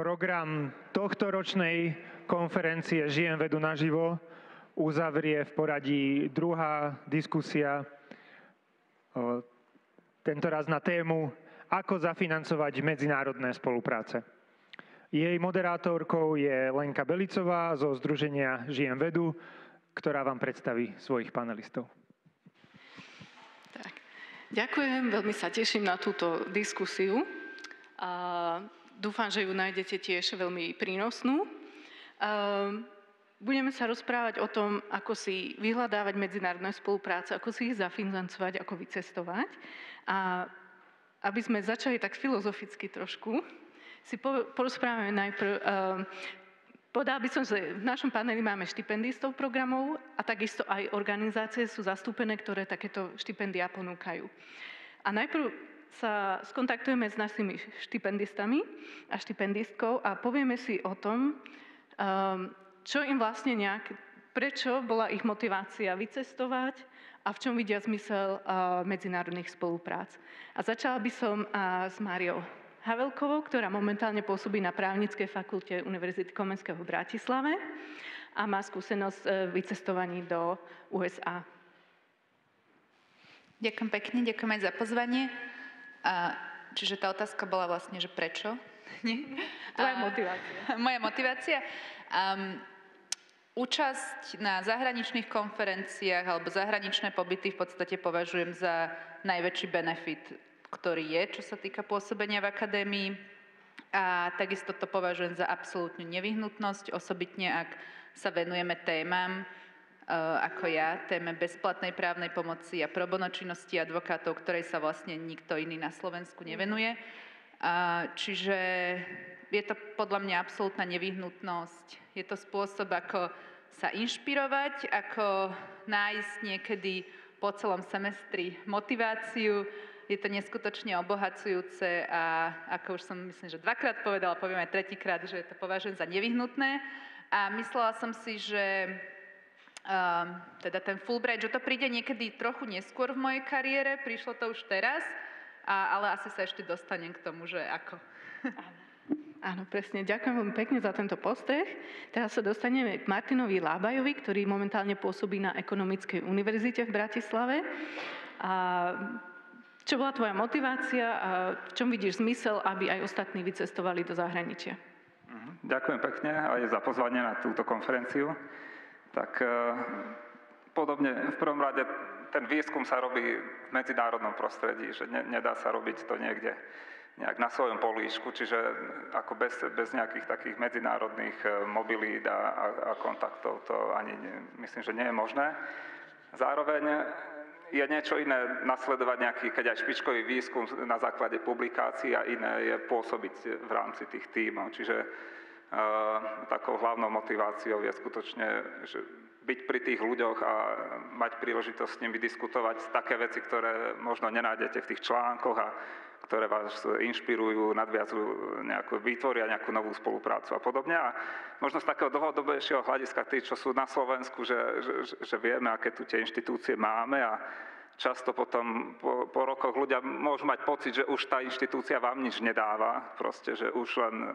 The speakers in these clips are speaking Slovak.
Program tohtoročnej konferencie Žijem vedu naživo uzavrie v poradí druhá diskusia, tentoraz na tému Ako zafinancovať medzinárodné spolupráce. Jej moderátorkou je Lenka Belicová zo Združenia Žijem vedu, ktorá vám predstaví svojich panelistov. Tak. Ďakujem, veľmi sa teším na túto diskusiu. Dúfam, že ju nájdete tiež veľmi prínosnú. Budeme sa rozprávať o tom, ako si vyhľadávať medzinárodné spolupráce, ako si ich zafinancovať, ako vycestovať. A aby sme začali tak filozoficky trošku, si porozprávame najprv. Povedala by som, že v našom paneli máme štipendistov programov a takisto aj organizácie sú zastúpené, ktoré takéto štipendia ponúkajú. A najprv sa skontaktujeme s našimi štipendistami a štipendistkou a povieme si o tom, čo im vlastne prečo bola ich motivácia vycestovať a v čom vidia zmysel medzinárodných spoluprác. A začala by som s Máriou Havelkovou, ktorá momentálne pôsobí na Právnickej fakulte Univerzity Komenského v Bratislave a má skúsenosť v vycestovaní do USA. Ďakujem pekne, ďakujem aj za pozvanie. Čiže tá otázka bola vlastne, že prečo? Tvoja motivácia. Moja motivácia? Účasť na zahraničných konferenciách alebo zahraničné pobyty v podstate považujem za najväčší benefit, ktorý je, čo sa týka pôsobenia v akadémii. A takisto to považujem za absolútnu nevyhnutnosť, osobitne ak sa venujeme témam, ako ja, téme bezplatnej právnej pomoci a pro bono činnosti advokátov, ktorej sa vlastne nikto iný na Slovensku nevenuje. Čiže je to podľa mňa absolútna nevyhnutnosť. Je to spôsob, ako sa inšpirovať, ako nájsť niekedy po celom semestri motiváciu. Je to neskutočne obohacujúce a ako už som myslím, že dvakrát povedala, poviem aj tretíkrát, že to považujem za nevyhnutné. A myslela som si, že teda ten Fulbright, že to príde niekedy trochu neskôr v mojej kariére, prišlo to už teraz, ale asi sa ešte dostanem k tomu, že ako. Áno, presne. Ďakujem veľmi pekne za tento postreh. Teraz sa dostaneme k Martinovi Lábajovi, ktorý momentálne pôsobí na Ekonomickej univerzite v Bratislave. A čo bola tvoja motivácia a v čom vidíš zmysel, aby aj ostatní vycestovali do zahraničia? Ďakujem pekne aj za pozvanie na túto konferenciu. Tak podobne v prvom rade ten výskum sa robí v medzinárodnom prostredí, že nedá sa robiť to niekde nejak na svojom políčku, čiže ako bez nejakých takých medzinárodných mobilít a kontaktov to ani myslím, že nie je možné. Zároveň je niečo iné nasledovať nejaký, keď aj špičkový výskum na základe publikácií a iné je pôsobiť v rámci tých tímov. Čiže takou hlavnou motiváciou je skutočne že byť pri tých ľuďoch a mať príležitosť s nimi diskutovať také veci, ktoré možno nenájdete v tých článkoch a ktoré vás inšpirujú, nadviazujú, vytvoria nejakú novú spoluprácu a podobne. A možno z takého dlhodobejšieho hľadiska tí, čo sú na Slovensku, že vieme, aké tu tie inštitúcie máme a často potom po rokoch ľudia môžu mať pocit, že už tá inštitúcia vám nič nedáva, proste, že už len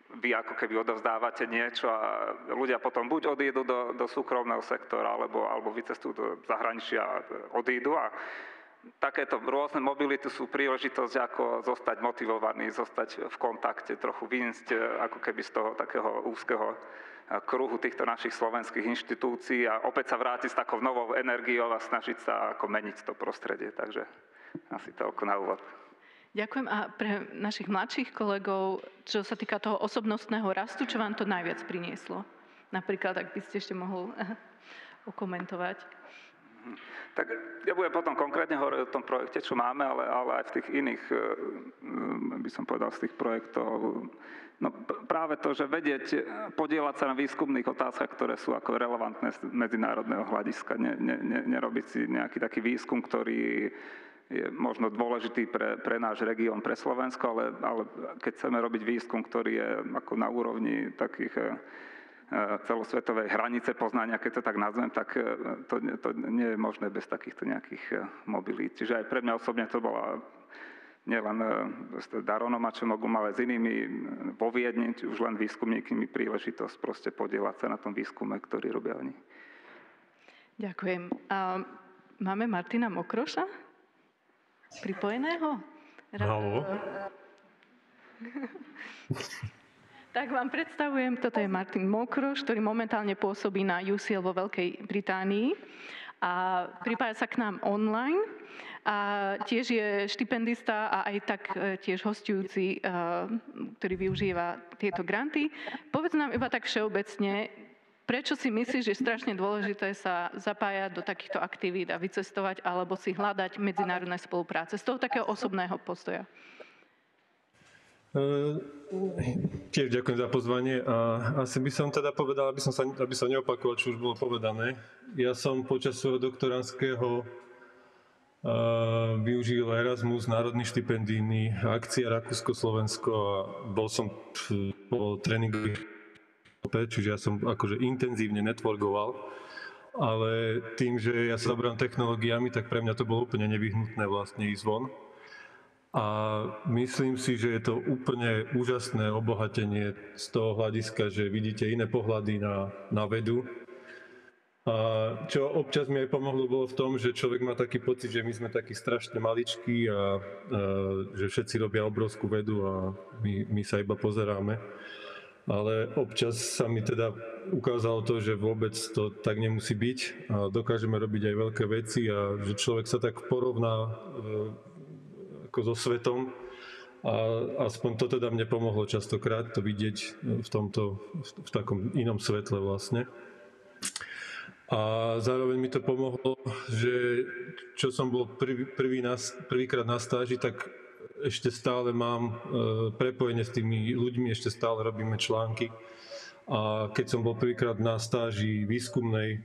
vy ako keby odovzdávate niečo a ľudia potom buď odídu do súkromného sektora, alebo vycestujú do zahraničia a odídu. A takéto rôzne mobility sú príležitosť, ako zostať motivovaný, zostať v kontakte, trochu vyjsť ako keby z toho takého úzkeho kruhu týchto našich slovenských inštitúcií a opäť sa vrátiť s takou novou energiou a snažiť sa ako meniť to prostredie. Takže asi toľko na úvod. Ďakujem. A pre našich mladších kolegov, čo sa týka toho osobnostného rastu, čo vám to najviac prinieslo? Napríklad, ak by ste ešte mohol okomentovať. Tak ja budem potom konkrétne hovoriť o tom projekte, čo máme, ale aj v tých iných, by som povedal, z tých projektov. No práve to, že vedieť, podieľať sa na výskumných otázkach, ktoré sú ako relevantné z medzinárodného hľadiska. Nerobiť si nejaký taký výskum, ktorý je možno dôležitý pre náš región, pre Slovensko, ale keď chceme robiť výskum, ktorý je ako na úrovni takých celosvetovej hranice poznania, keď to tak nazvem, tak to nie je možné bez takýchto nejakých mobilít. Čiže aj pre mňa osobne to bola nielen daronomačom ogum, ale s inými vo Viedni, či už len výskumníkmi, príležitosť proste podieľať sa na tom výskume, ktorý robia oni. Ďakujem. Máme Martina Mokroša? Pripojeného? Haló. Tak vám predstavujem, toto je Martin Mokroš, ktorý momentálne pôsobí na UCL vo Veľkej Británii a pripája sa k nám online. A tiež je štipendista a aj tak tiež hostujúci, ktorý využíva tieto granty. Povedz nám iba tak všeobecne, prečo si myslíš, že je strašne dôležité sa zapájať do takýchto aktivít a vycestovať alebo si hľadať medzinárodné spolupráce z toho takého osobného postoja? Tiež ďakujem za pozvanie a asi by som teda povedal, aby som neopakoval, čo už bolo povedané. Ja som počas svojho doktorandského využil Erasmus, národný štipendijný, akcia Rakúsko-Slovensko a bol som po tréningových, čiže ja som akože intenzívne networkoval, ale tým, že ja sa zaberám technológiami, tak pre mňa to bolo úplne nevyhnutné vlastne ísť von. A myslím si, že je to úplne úžasné obohatenie z toho hľadiska, že vidíte iné pohľady na vedu. A čo občas mi aj pomohlo, bolo v tom, že človek má taký pocit, že my sme takí strašne maličkí a že všetci robia obrovskú vedu a my sa iba pozeráme. Ale občas sa mi teda ukázalo to, že vôbec to tak nemusí byť a dokážeme robiť aj veľké veci a že človek sa tak porovná ako so svetom a aspoň to teda mne pomohlo častokrát to vidieť v takom inom svetle vlastne. A zároveň mi to pomohlo, že čo som bol prvýkrát na stáži, tak ešte stále mám prepojenie s tými ľuďmi, ešte stále robíme články. A keď som bol prvýkrát na stáži výskumnej,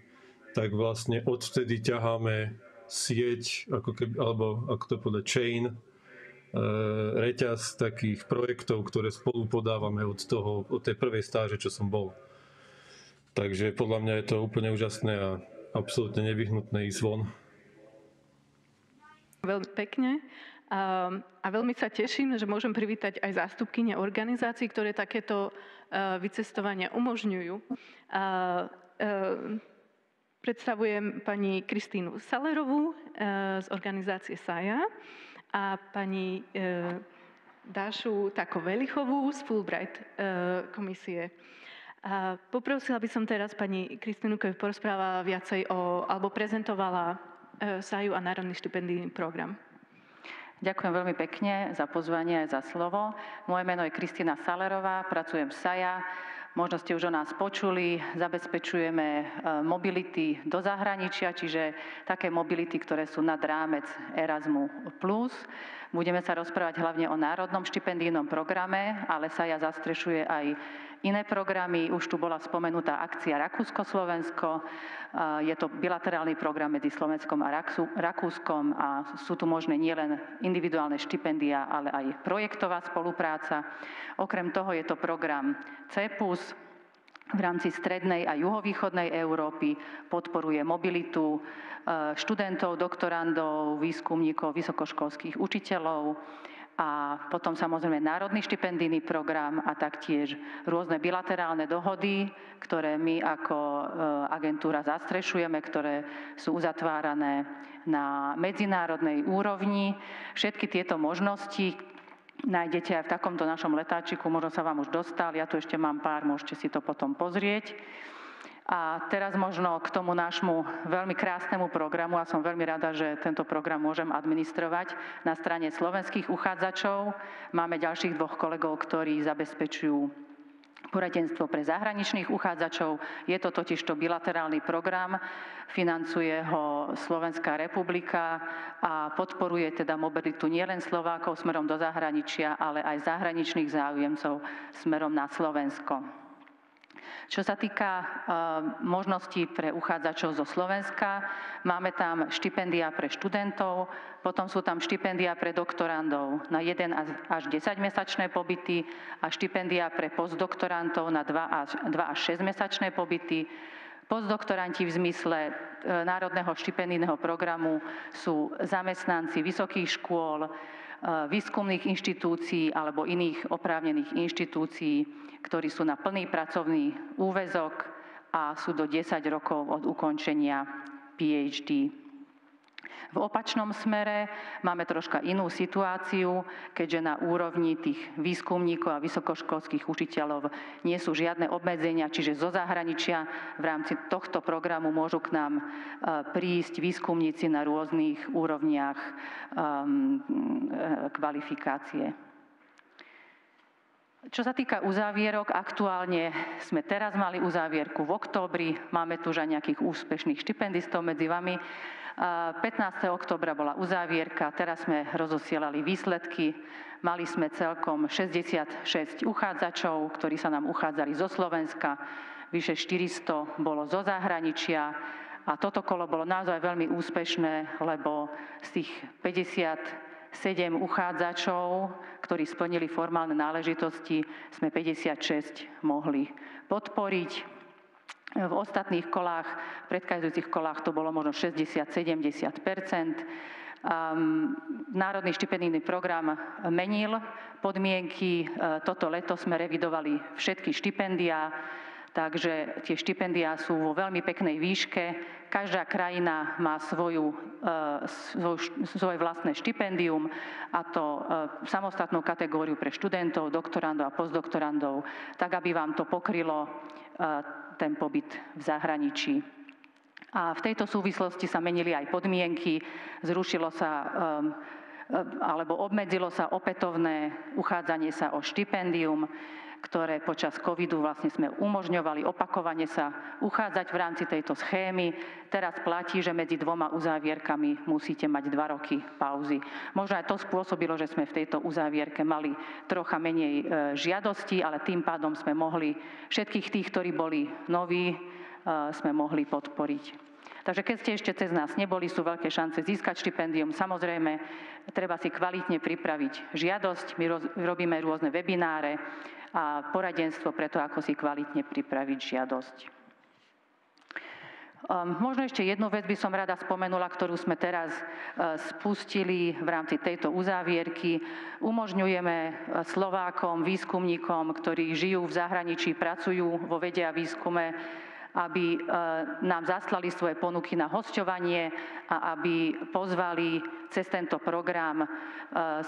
tak vlastne odvtedy ťaháme sieť, alebo ako to povedať, chain, reťaz takých projektov, ktoré spolu podávame od tej prvej stáže, čo som bol. Takže podľa mňa je to úplne úžasné a absolútne nevyhnutné ísť von. Veľmi pekne. A veľmi sa teším, že môžem privítať aj zástupkyne organizácií, ktoré takéto vycestovania umožňujú. Predstavujem pani Kristínu Salerovú z organizácie SAJA a pani Dášu Tako-Velichovú z Fulbright komisie. Poprosila by som teraz pani Kristínu, keď porozprávala viacej alebo prezentovala SAJU a Národný štipendijný program. Ďakujem veľmi pekne za pozvanie a za slovo. Moje meno je Kristína Salerová, pracujem v SAJA. Možno ste už o nás počuli, zabezpečujeme mobility do zahraničia, čiže také mobility, ktoré sú nad rámec Erasmus+. Budeme sa rozprávať hlavne o národnom štipendijnom programe, ale SAJA zastrešuje aj iné programy. Už tu bola spomenutá akcia Rakúsko-Slovensko. Je to bilaterálny program medzi Slovenskom a Rakúskom a sú tu možné nielen individuálne štipendia, ale aj projektová spolupráca. Okrem toho je to program CEPUS v rámci strednej a juhovýchodnej Európy, podporuje mobilitu študentov, doktorandov, výskumníkov, vysokoškolských učiteľov. A potom samozrejme národný štipendijný program a taktiež rôzne bilaterálne dohody, ktoré my ako agentúra zastrešujeme, ktoré sú uzatvárané na medzinárodnej úrovni. Všetky tieto možnosti nájdete aj v takomto našom letáčiku, možno sa vám už dostal, ja tu ešte mám pár, môžete si to potom pozrieť. A teraz možno k tomu nášmu veľmi krásnemu programu a som veľmi rada, že tento program môžem administrovať na strane slovenských uchádzačov. Máme ďalších dvoch kolegov, ktorí zabezpečujú poradenstvo pre zahraničných uchádzačov. Je to totižto bilaterálny program, financuje ho Slovenská republika a podporuje teda mobilitu nielen Slovákov smerom do zahraničia, ale aj zahraničných záujemcov smerom na Slovensko. Čo sa týka možností pre uchádzačov zo Slovenska, máme tam štipendia pre študentov, potom sú tam štipendia pre doktorandov na 1 až 10-mesačné pobyty a štipendia pre postdoktorantov na 2 až 6-mesačné pobyty. Postdoktoranti v zmysle Národného štipendijného programu sú zamestnanci vysokých škôl, výskumných inštitúcií alebo iných oprávnených inštitúcií, ktorí sú na plný pracovný úväzok a sú do 10 rokov od ukončenia PhD. V opačnom smere máme troška inú situáciu, keďže na úrovni tých výskumníkov a vysokoškolských učiteľov nie sú žiadne obmedzenia, čiže zo zahraničia v rámci tohto programu môžu k nám prísť výskumníci na rôznych úrovniach kvalifikácie. Čo sa týka uzávierok, aktuálne sme teraz mali uzávierku v októbri, máme tu už aj nejakých úspešných štipendistov medzi vami. 15. októbra bola uzávierka, teraz sme rozosielali výsledky. Mali sme celkom 66 uchádzačov, ktorí sa nám uchádzali zo Slovenska, vyše 400 bolo zo zahraničia a toto kolo bolo naozaj veľmi úspešné, lebo z tých 57 uchádzačov, ktorí splnili formálne náležitosti, sme 56 mohli podporiť. V ostatných kolách, v predchádzajúcich kolách to bolo možno 60-70%. Národný štipendijný program menil podmienky. Toto leto sme revidovali všetky štipendiá, takže tie štipendiá sú vo veľmi peknej výške. Každá krajina má svoje vlastné štipendium, a to samostatnú kategóriu pre študentov, doktorandov a postdoktorandov, tak aby vám to pokrylo ten pobyt v zahraničí. A v tejto súvislosti sa menili aj podmienky, zrušilo sa alebo obmedzilo sa opätovné uchádzanie sa o štipendium, ktoré počas covidu vlastne sme umožňovali opakovane sa uchádzať v rámci tejto schémy. Teraz platí, že medzi dvoma uzávierkami musíte mať 2 roky pauzy. Možno aj to spôsobilo, že sme v tejto uzávierke mali trocha menej žiadostí, ale tým pádom sme mohli všetkých tých, ktorí boli noví, sme mohli podporiť. Takže keď ste ešte cez nás neboli, sú veľké šance získať štipendium. Samozrejme, treba si kvalitne pripraviť žiadosť. My robíme rôzne webináre a poradenstvo pre to, ako si kvalitne pripraviť žiadosť. Možno ešte jednu vec by som rada spomenula, ktorú sme teraz spustili v rámci tejto uzávierky. Umožňujeme Slovákom, výskumníkom, ktorí žijú v zahraničí, pracujú vo vede a výskume, aby nám zaslali svoje ponuky na hosťovanie a aby pozvali cez tento program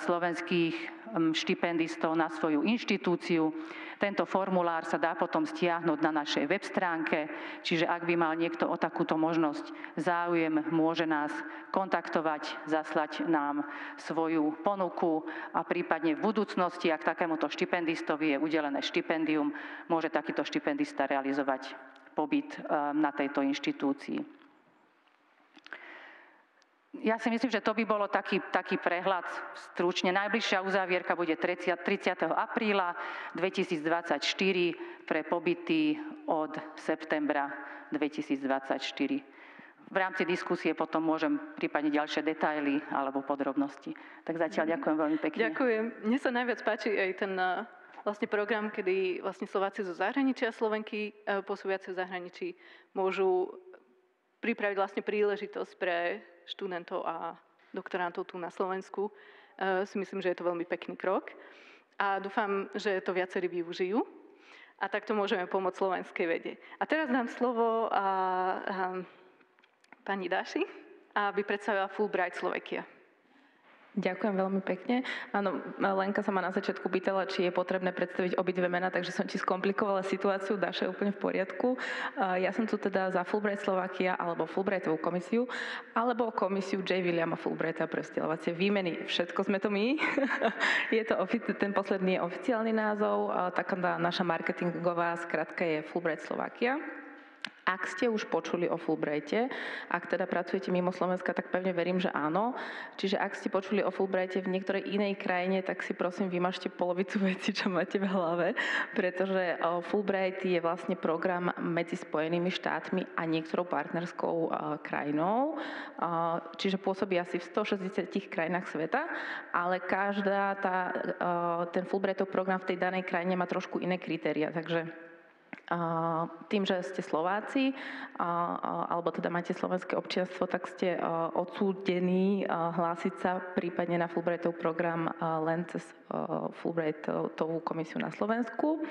slovenských štipendistov na svoju inštitúciu. Tento formulár sa dá potom stiahnuť na našej web stránke, čiže ak by mal niekto o takúto možnosť záujem, môže nás kontaktovať, zaslať nám svoju ponuku a prípadne v budúcnosti, ak takémuto štipendistovi je udelené štipendium, môže takýto štipendista realizovať pobyt na tejto inštitúcii. Ja si myslím, že to by bolo taký prehľad stručne. Najbližšia uzávierka bude 30. apríla 2024 pre pobyty od septembra 2024. V rámci diskusie potom môžem prípadne ďalšie detaily alebo podrobnosti. Tak zatiaľ ďakujem veľmi pekne. Ďakujem. Mne sa najviac páči aj ten vlastne program, kedy vlastne Slováci zo zahraničia, Slovenky pôsobiace v zahraničí môžu pripraviť vlastne príležitosť pre študentov a doktorantov tu na Slovensku. Si myslím, že je to veľmi pekný krok a dúfam, že to viacerí využijú a takto môžeme pomôcť slovenskej vede. A teraz dám slovo pani Dáši, aby predstavila Fulbright Slovakia. Ďakujem veľmi pekne. Áno, Lenka sa ma na začiatku pýtala, či je potrebné predstaviť obidve mená, takže som ti skomplikovala situáciu, Dáša je úplne v poriadku. Ja som tu teda za Fulbright Slovakia alebo Fulbrightovú komisiu, alebo komisiu J. Williama Fulbrighta pre vzdelávacie výmeny. Všetko sme to my. Ten posledný je oficiálny názov, taká naša marketingová skratka je Fulbright Slovakia. Ak ste už počuli o Fulbrighte, ak teda pracujete mimo Slovenska, tak pevne verím, že áno. Čiže ak ste počuli o Fulbrighte v niektorej inej krajine, tak si prosím vymažte polovicu veci, čo máte v hlave, pretože Fulbright je vlastne program medzi Spojenými štátmi a niektorou partnerskou krajinou. Čiže pôsobí asi v 160 krajinách sveta, ale ten Fulbrightov program v tej danej krajine má trošku iné kritéria, takže Tým, že ste Slováci, alebo teda máte slovenské občianstvo, tak ste odsúdení hlásiť sa prípadne na Fulbrightov program len cez Fulbrightovú komisiu na Slovensku.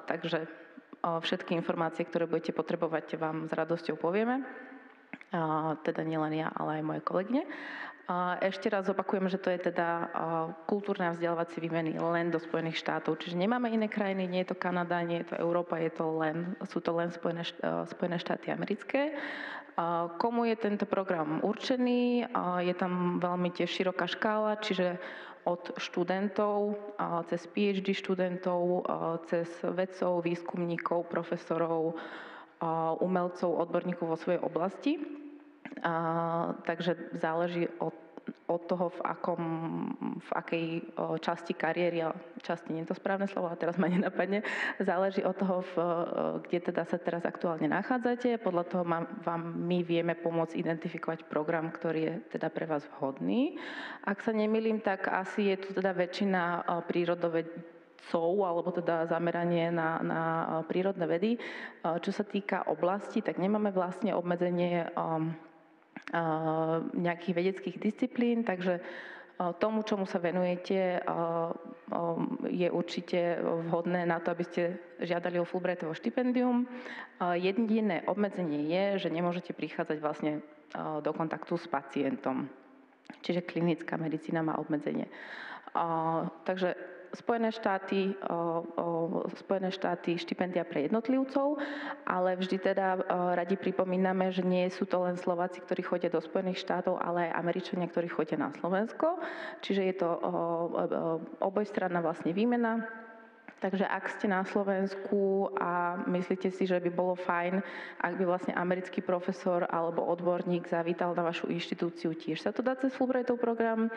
Takže všetky informácie, ktoré budete potrebovať, vám s radosťou povieme. Teda nielen ja, ale aj moje kolegyne. Ešte raz opakujem, že to je teda kultúrne a vzdelávacie výmeny len do Spojených štátov. Čiže nemáme iné krajiny, nie je to Kanada, nie je to Európa, sú to len Spojené štáty americké. Komu je tento program určený? Je tam veľmi tiež široká škála, čiže od študentov, cez PhD študentov, cez vedcov, výskumníkov, profesorov, umelcov, odborníkov vo svojej oblasti. Takže záleží od toho, v akej časti kariéry, časti nie je to správne slovo, a teraz ma nenapadne, záleží od toho, kde teda sa teraz aktuálne nachádzate. Podľa toho vám my vieme pomôcť identifikovať program, ktorý je teda pre vás vhodný. Ak sa nemýlim, tak asi je tu teda väčšina prírodovedcov, alebo teda zameranie na prírodné vedy. Čo sa týka oblasti, tak nemáme vlastne obmedzenie nejakých vedeckých disciplín, takže tomu, čomu sa venujete, je určite vhodné na to, aby ste žiadali o Fulbrightovo štipendium. Jediné obmedzenie je, že nemôžete prichádzať vlastne do kontaktu s pacientom. Čiže klinická medicína má obmedzenie. Takže Spojené štáty štipendia pre jednotlivcov, ale vždy teda radi pripomíname, že nie sú to len Slováci, ktorí chodia do Spojených štátov, ale aj Američania, ktorí chodia na Slovensko. Čiže je to obojstranná vlastne výmena. Takže ak ste na Slovensku a myslíte si, že by bolo fajn, ak by vlastne americký profesor alebo odborník zavítal na vašu inštitúciu, tiež sa to dá cez Fulbrightov program.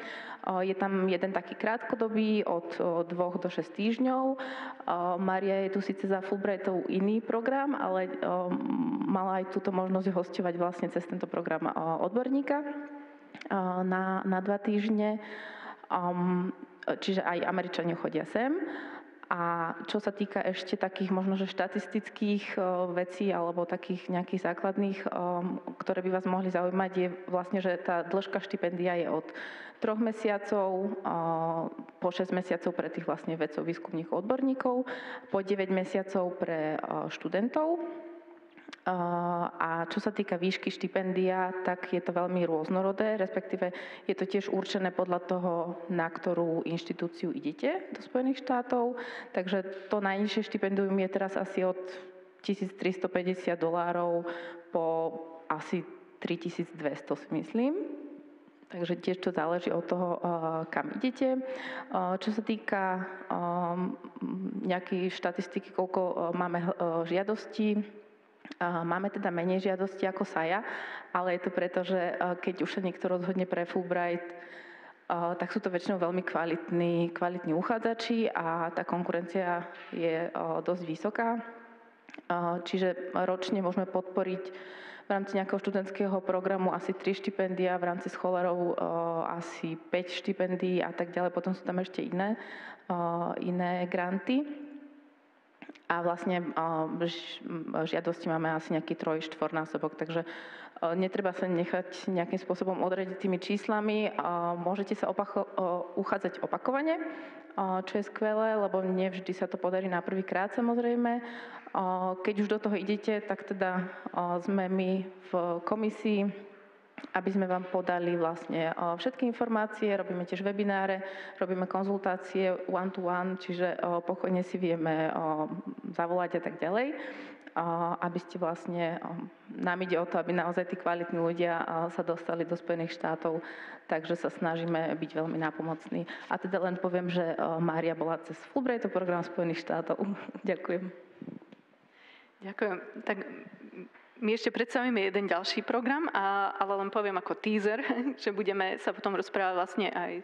Je tam jeden taký krátkodobý od 2 do 6 týždňov. Mária je tu síce za Fulbrightov iný program, ale mala aj túto možnosť hosťovať vlastne cez tento program odborníka na 2 týždne. Čiže aj Američania chodia sem. A čo sa týka ešte takých možno, že štatistických vecí alebo takých nejakých základných, ktoré by vás mohli zaujímať, je vlastne, že tá dĺžka štipendia je od 3 mesiacov po 6 mesiacov pre tých vlastne vedcov, výskumníkov, odborníkov, po 9 mesiacov pre študentov. A čo sa týka výšky štipendia, tak je to veľmi rôznorodé, respektíve je to tiež určené podľa toho, na ktorú inštitúciu idete do Spojených štátov. Takže to najnižšie štipendium je teraz asi od $1350 po asi 3200, si myslím. Takže tiež to záleží od toho, kam idete. Čo sa týka nejakej štatistiky, koľko máme žiadostí, máme teda menej žiadosti ako SAJA, ale je to preto, že keď už sa niekto rozhodne pre Fulbright, tak sú to väčšinou veľmi kvalitní uchádzači a tá konkurencia je dosť vysoká. Čiže ročne môžeme podporiť v rámci nejakého študentského programu asi 3 štipendia, v rámci scholarov asi 5 štipendií a tak ďalej. Potom sú tam ešte iné granty. A vlastne žiadosti máme asi nejaký 3-4-násobok, takže netreba sa nechať nejakým spôsobom odradiť tými číslami. Môžete sa uchádzať opakovane, čo je skvelé, lebo nevždy sa to podarí na prvý krát, samozrejme. Keď už do toho idete, tak teda sme my v komisii, aby sme vám podali vlastne všetky informácie, robíme tiež webináre, robíme konzultácie one-to-one, čiže pokojne si vieme zavolať a tak ďalej, aby ste vlastne, nám ide o to, aby naozaj tí kvalitní ľudia sa dostali do Spojených štátov, takže sa snažíme byť veľmi nápomocní. A teda len poviem, že Mária bola cez Fulbrightov program Spojených štátov. Ďakujem. Ďakujem. Tak my ešte predstavíme jeden ďalší program, ale len poviem ako teaser, že budeme sa potom rozprávať vlastne aj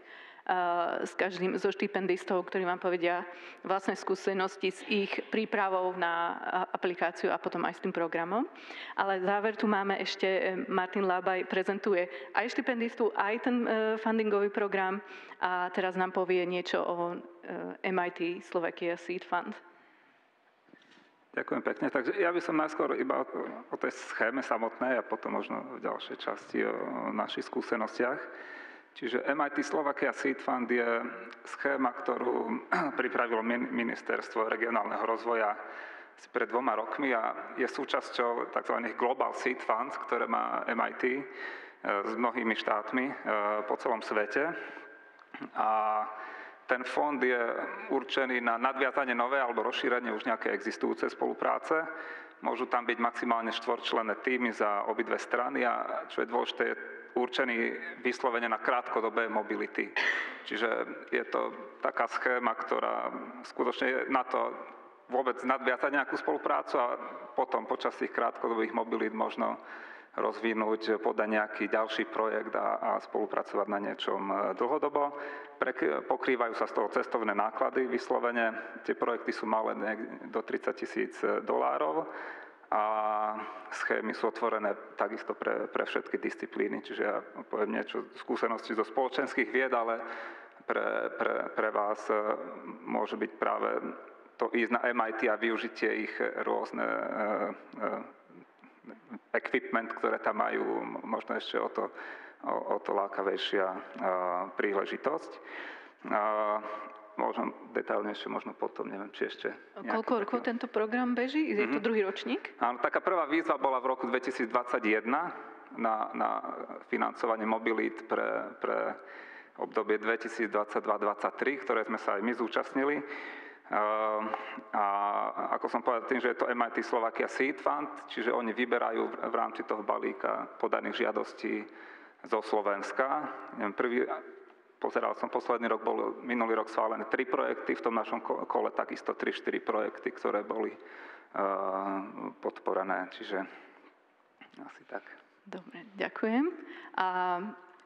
s každým zo štipendistov, ktorí vám povedia vlastné skúsenosti s ich prípravou na aplikáciu a potom aj s tým programom. Ale záver tu máme ešte, Martin Lábaj prezentuje aj štipendistu, aj ten fundingový program a teraz nám povie niečo o MIT Slovakia Seed Fund. Ďakujem pekne. Takže ja by som najskôr iba o tej schéme samotnej a potom možno v ďalšej časti o našich skúsenostiach. Čiže MIT Slovakia Seed Fund je schéma, ktorú pripravilo Ministerstvo regionálneho rozvoja pred 2 rokmi a je súčasťou tzv. Global Seed Funds, ktoré má MIT s mnohými štátmi po celom svete. A ten fond je určený na nadviazanie nové alebo rozšírenie už nejaké existujúce spolupráce. Môžu tam byť maximálne 4-členné týmy za obidve strany a čo je dôležité, je určený vyslovene na krátkodobé mobility. Čiže je to taká schéma, ktorá skutočne je na to vôbec nadviazať nejakú spoluprácu a potom počas tých krátkodobých mobilít možno rozvinúť, podať nejaký ďalší projekt a spolupracovať na niečom dlhodobo. Pokrývajú sa z toho cestovné náklady vyslovene. Tie projekty sú malé do $30,000 a schémy sú otvorené takisto pre všetky disciplíny. Čiže ja poviem niečo skúsenosti zo spoločenských vied, ale pre vás môže byť práve to ísť na MIT a využitie ich rôzne equipment, ktoré tam majú, možno ešte o to lákavejšia príležitosť. Možno detailnejšie, možno potom, neviem, či ešte... Koľko rokov tento program beží? Je to druhý ročník? Áno, taká prvá výzva bola v roku 2021 na financovanie mobilít pre obdobie 2022-2023, ktoré sme sa aj my zúčastnili. A ako som povedal, tým, že je to MIT Slovakia Seed Fund, čiže oni vyberajú v rámci toho balíka podaných žiadostí zo Slovenska. Pozeral som, posledný rok minulý rok schválené 3 projekty, v tom našom kole takisto 3-4 projekty, ktoré boli podporené, čiže asi tak. Dobre, ďakujem. A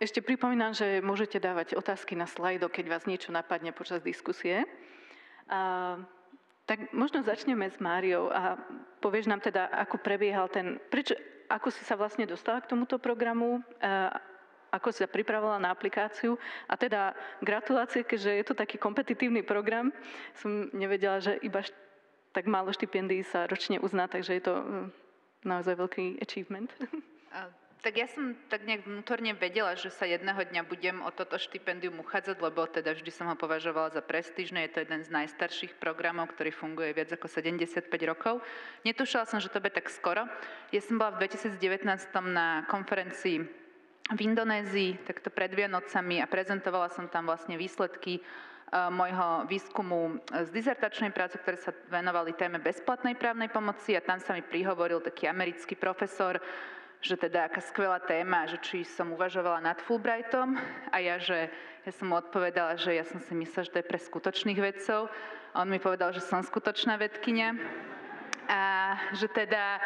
ešte pripomínam, že môžete dávať otázky na slajdo, keď vás niečo napadne počas diskusie. Tak možno začneme s Máriou a povieš nám teda, ako prebiehal ako si sa vlastne dostala k tomuto programu, ako si sa pripravovala na aplikáciu a teda gratulácie, keďže je to taký kompetitívny program. Som nevedela, že iba tak málo štipendií sa ročne uzná, takže je to naozaj veľký achievement. Tak ja som tak nejak vnútorne vedela, že sa jedného dňa budem o toto štipendium uchádzať, lebo teda vždy som ho považovala za prestížne. Je to jeden z najstarších programov, ktorý funguje viac ako 75 rokov. Netušila som, že to bude tak skoro. Ja som bola v 2019 na konferencii v Indonézii, takto pred Vianocami a prezentovala som tam vlastne výsledky môjho výskumu z dizertačnej práce, ktoré sa venovali téme bezplatnej právnej pomoci a tam sa mi prihovoril taký americký profesor, že teda aká skvelá téma, že či som uvažovala nad Fulbrightom a ja som mu odpovedala, že ja som si myslela, že to je pre skutočných vedcov a on mi povedal, že som skutočná vedkyňa a že teda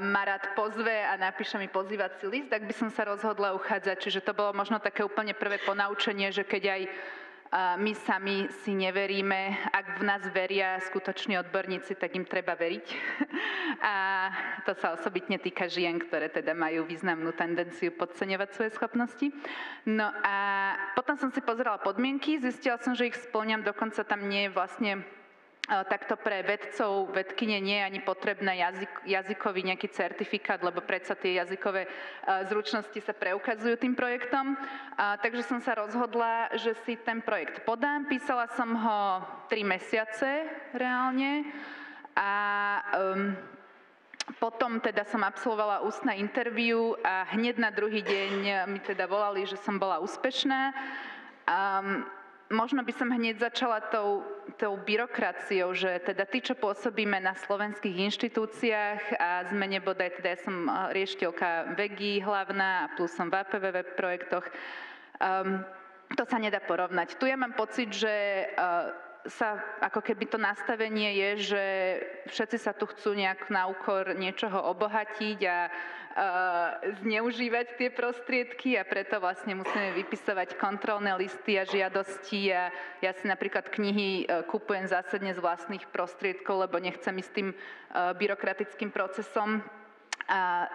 ma rád pozve a napíše mi pozývací list, tak by som sa rozhodla uchádzať. Čiže to bolo možno také úplne prvé ponaučenie, že keď aj my sami si neveríme, ak v nás veria skutoční odborníci, tak im treba veriť. A to sa osobitne týka žien, ktoré teda majú významnú tendenciu podceňovať svoje schopnosti. No a potom som si pozerala podmienky, zistila som, že ich spĺňam, dokonca tam nie je vlastne takto pre vedcov, vedkyne nie je ani potrebné jazykový nejaký certifikát, lebo predsa tie jazykové zručnosti sa preukazujú tým projektom. Takže som sa rozhodla, že si ten projekt podám. Písala som ho 3 mesiace reálne a potom teda som absolvovala ústne interview a hneď na druhý deň mi teda volali, že som bola úspešná. Možno by som hneď začala tou byrokraciou, že teda tí, čo pôsobíme na slovenských inštitúciách a zmene bodaj, teda ja som riešiteľka VEGI hlavná a plus som v APV projektoch, to sa nedá porovnať. Tu ja mám pocit, že sa ako keby to nastavenie je, že všetci sa tu chcú nejak na úkor niečoho obohatiť a zneužívať tie prostriedky a preto vlastne musíme vypisovať kontrolné listy a žiadosti a ja si napríklad knihy kupujem zásadne z vlastných prostriedkov, lebo nechcem ísť tým byrokratickým procesom. A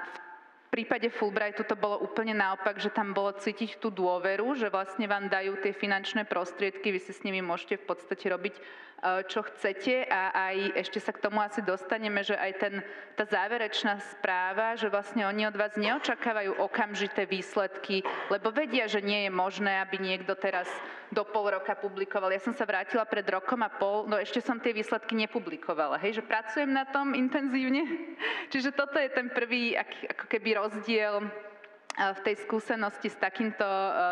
prípade Fulbrightu to bolo úplne naopak, že tam bolo cítiť tú dôveru, že vlastne vám dajú tie finančné prostriedky, vy si s nimi môžete v podstate robiť, čo chcete a aj ešte sa k tomu asi dostaneme, že aj tá záverečná správa, že vlastne oni od vás neočakávajú okamžité výsledky, lebo vedia, že nie je možné, aby niekto teraz do pol roka publikoval. Ja som sa vrátila pred rokom a pol, no ešte som tie výsledky nepublikovala, hej, že pracujem na tom intenzívne. Čiže toto je ten prvý ako keby rozdiel v tej skúsenosti s takýmto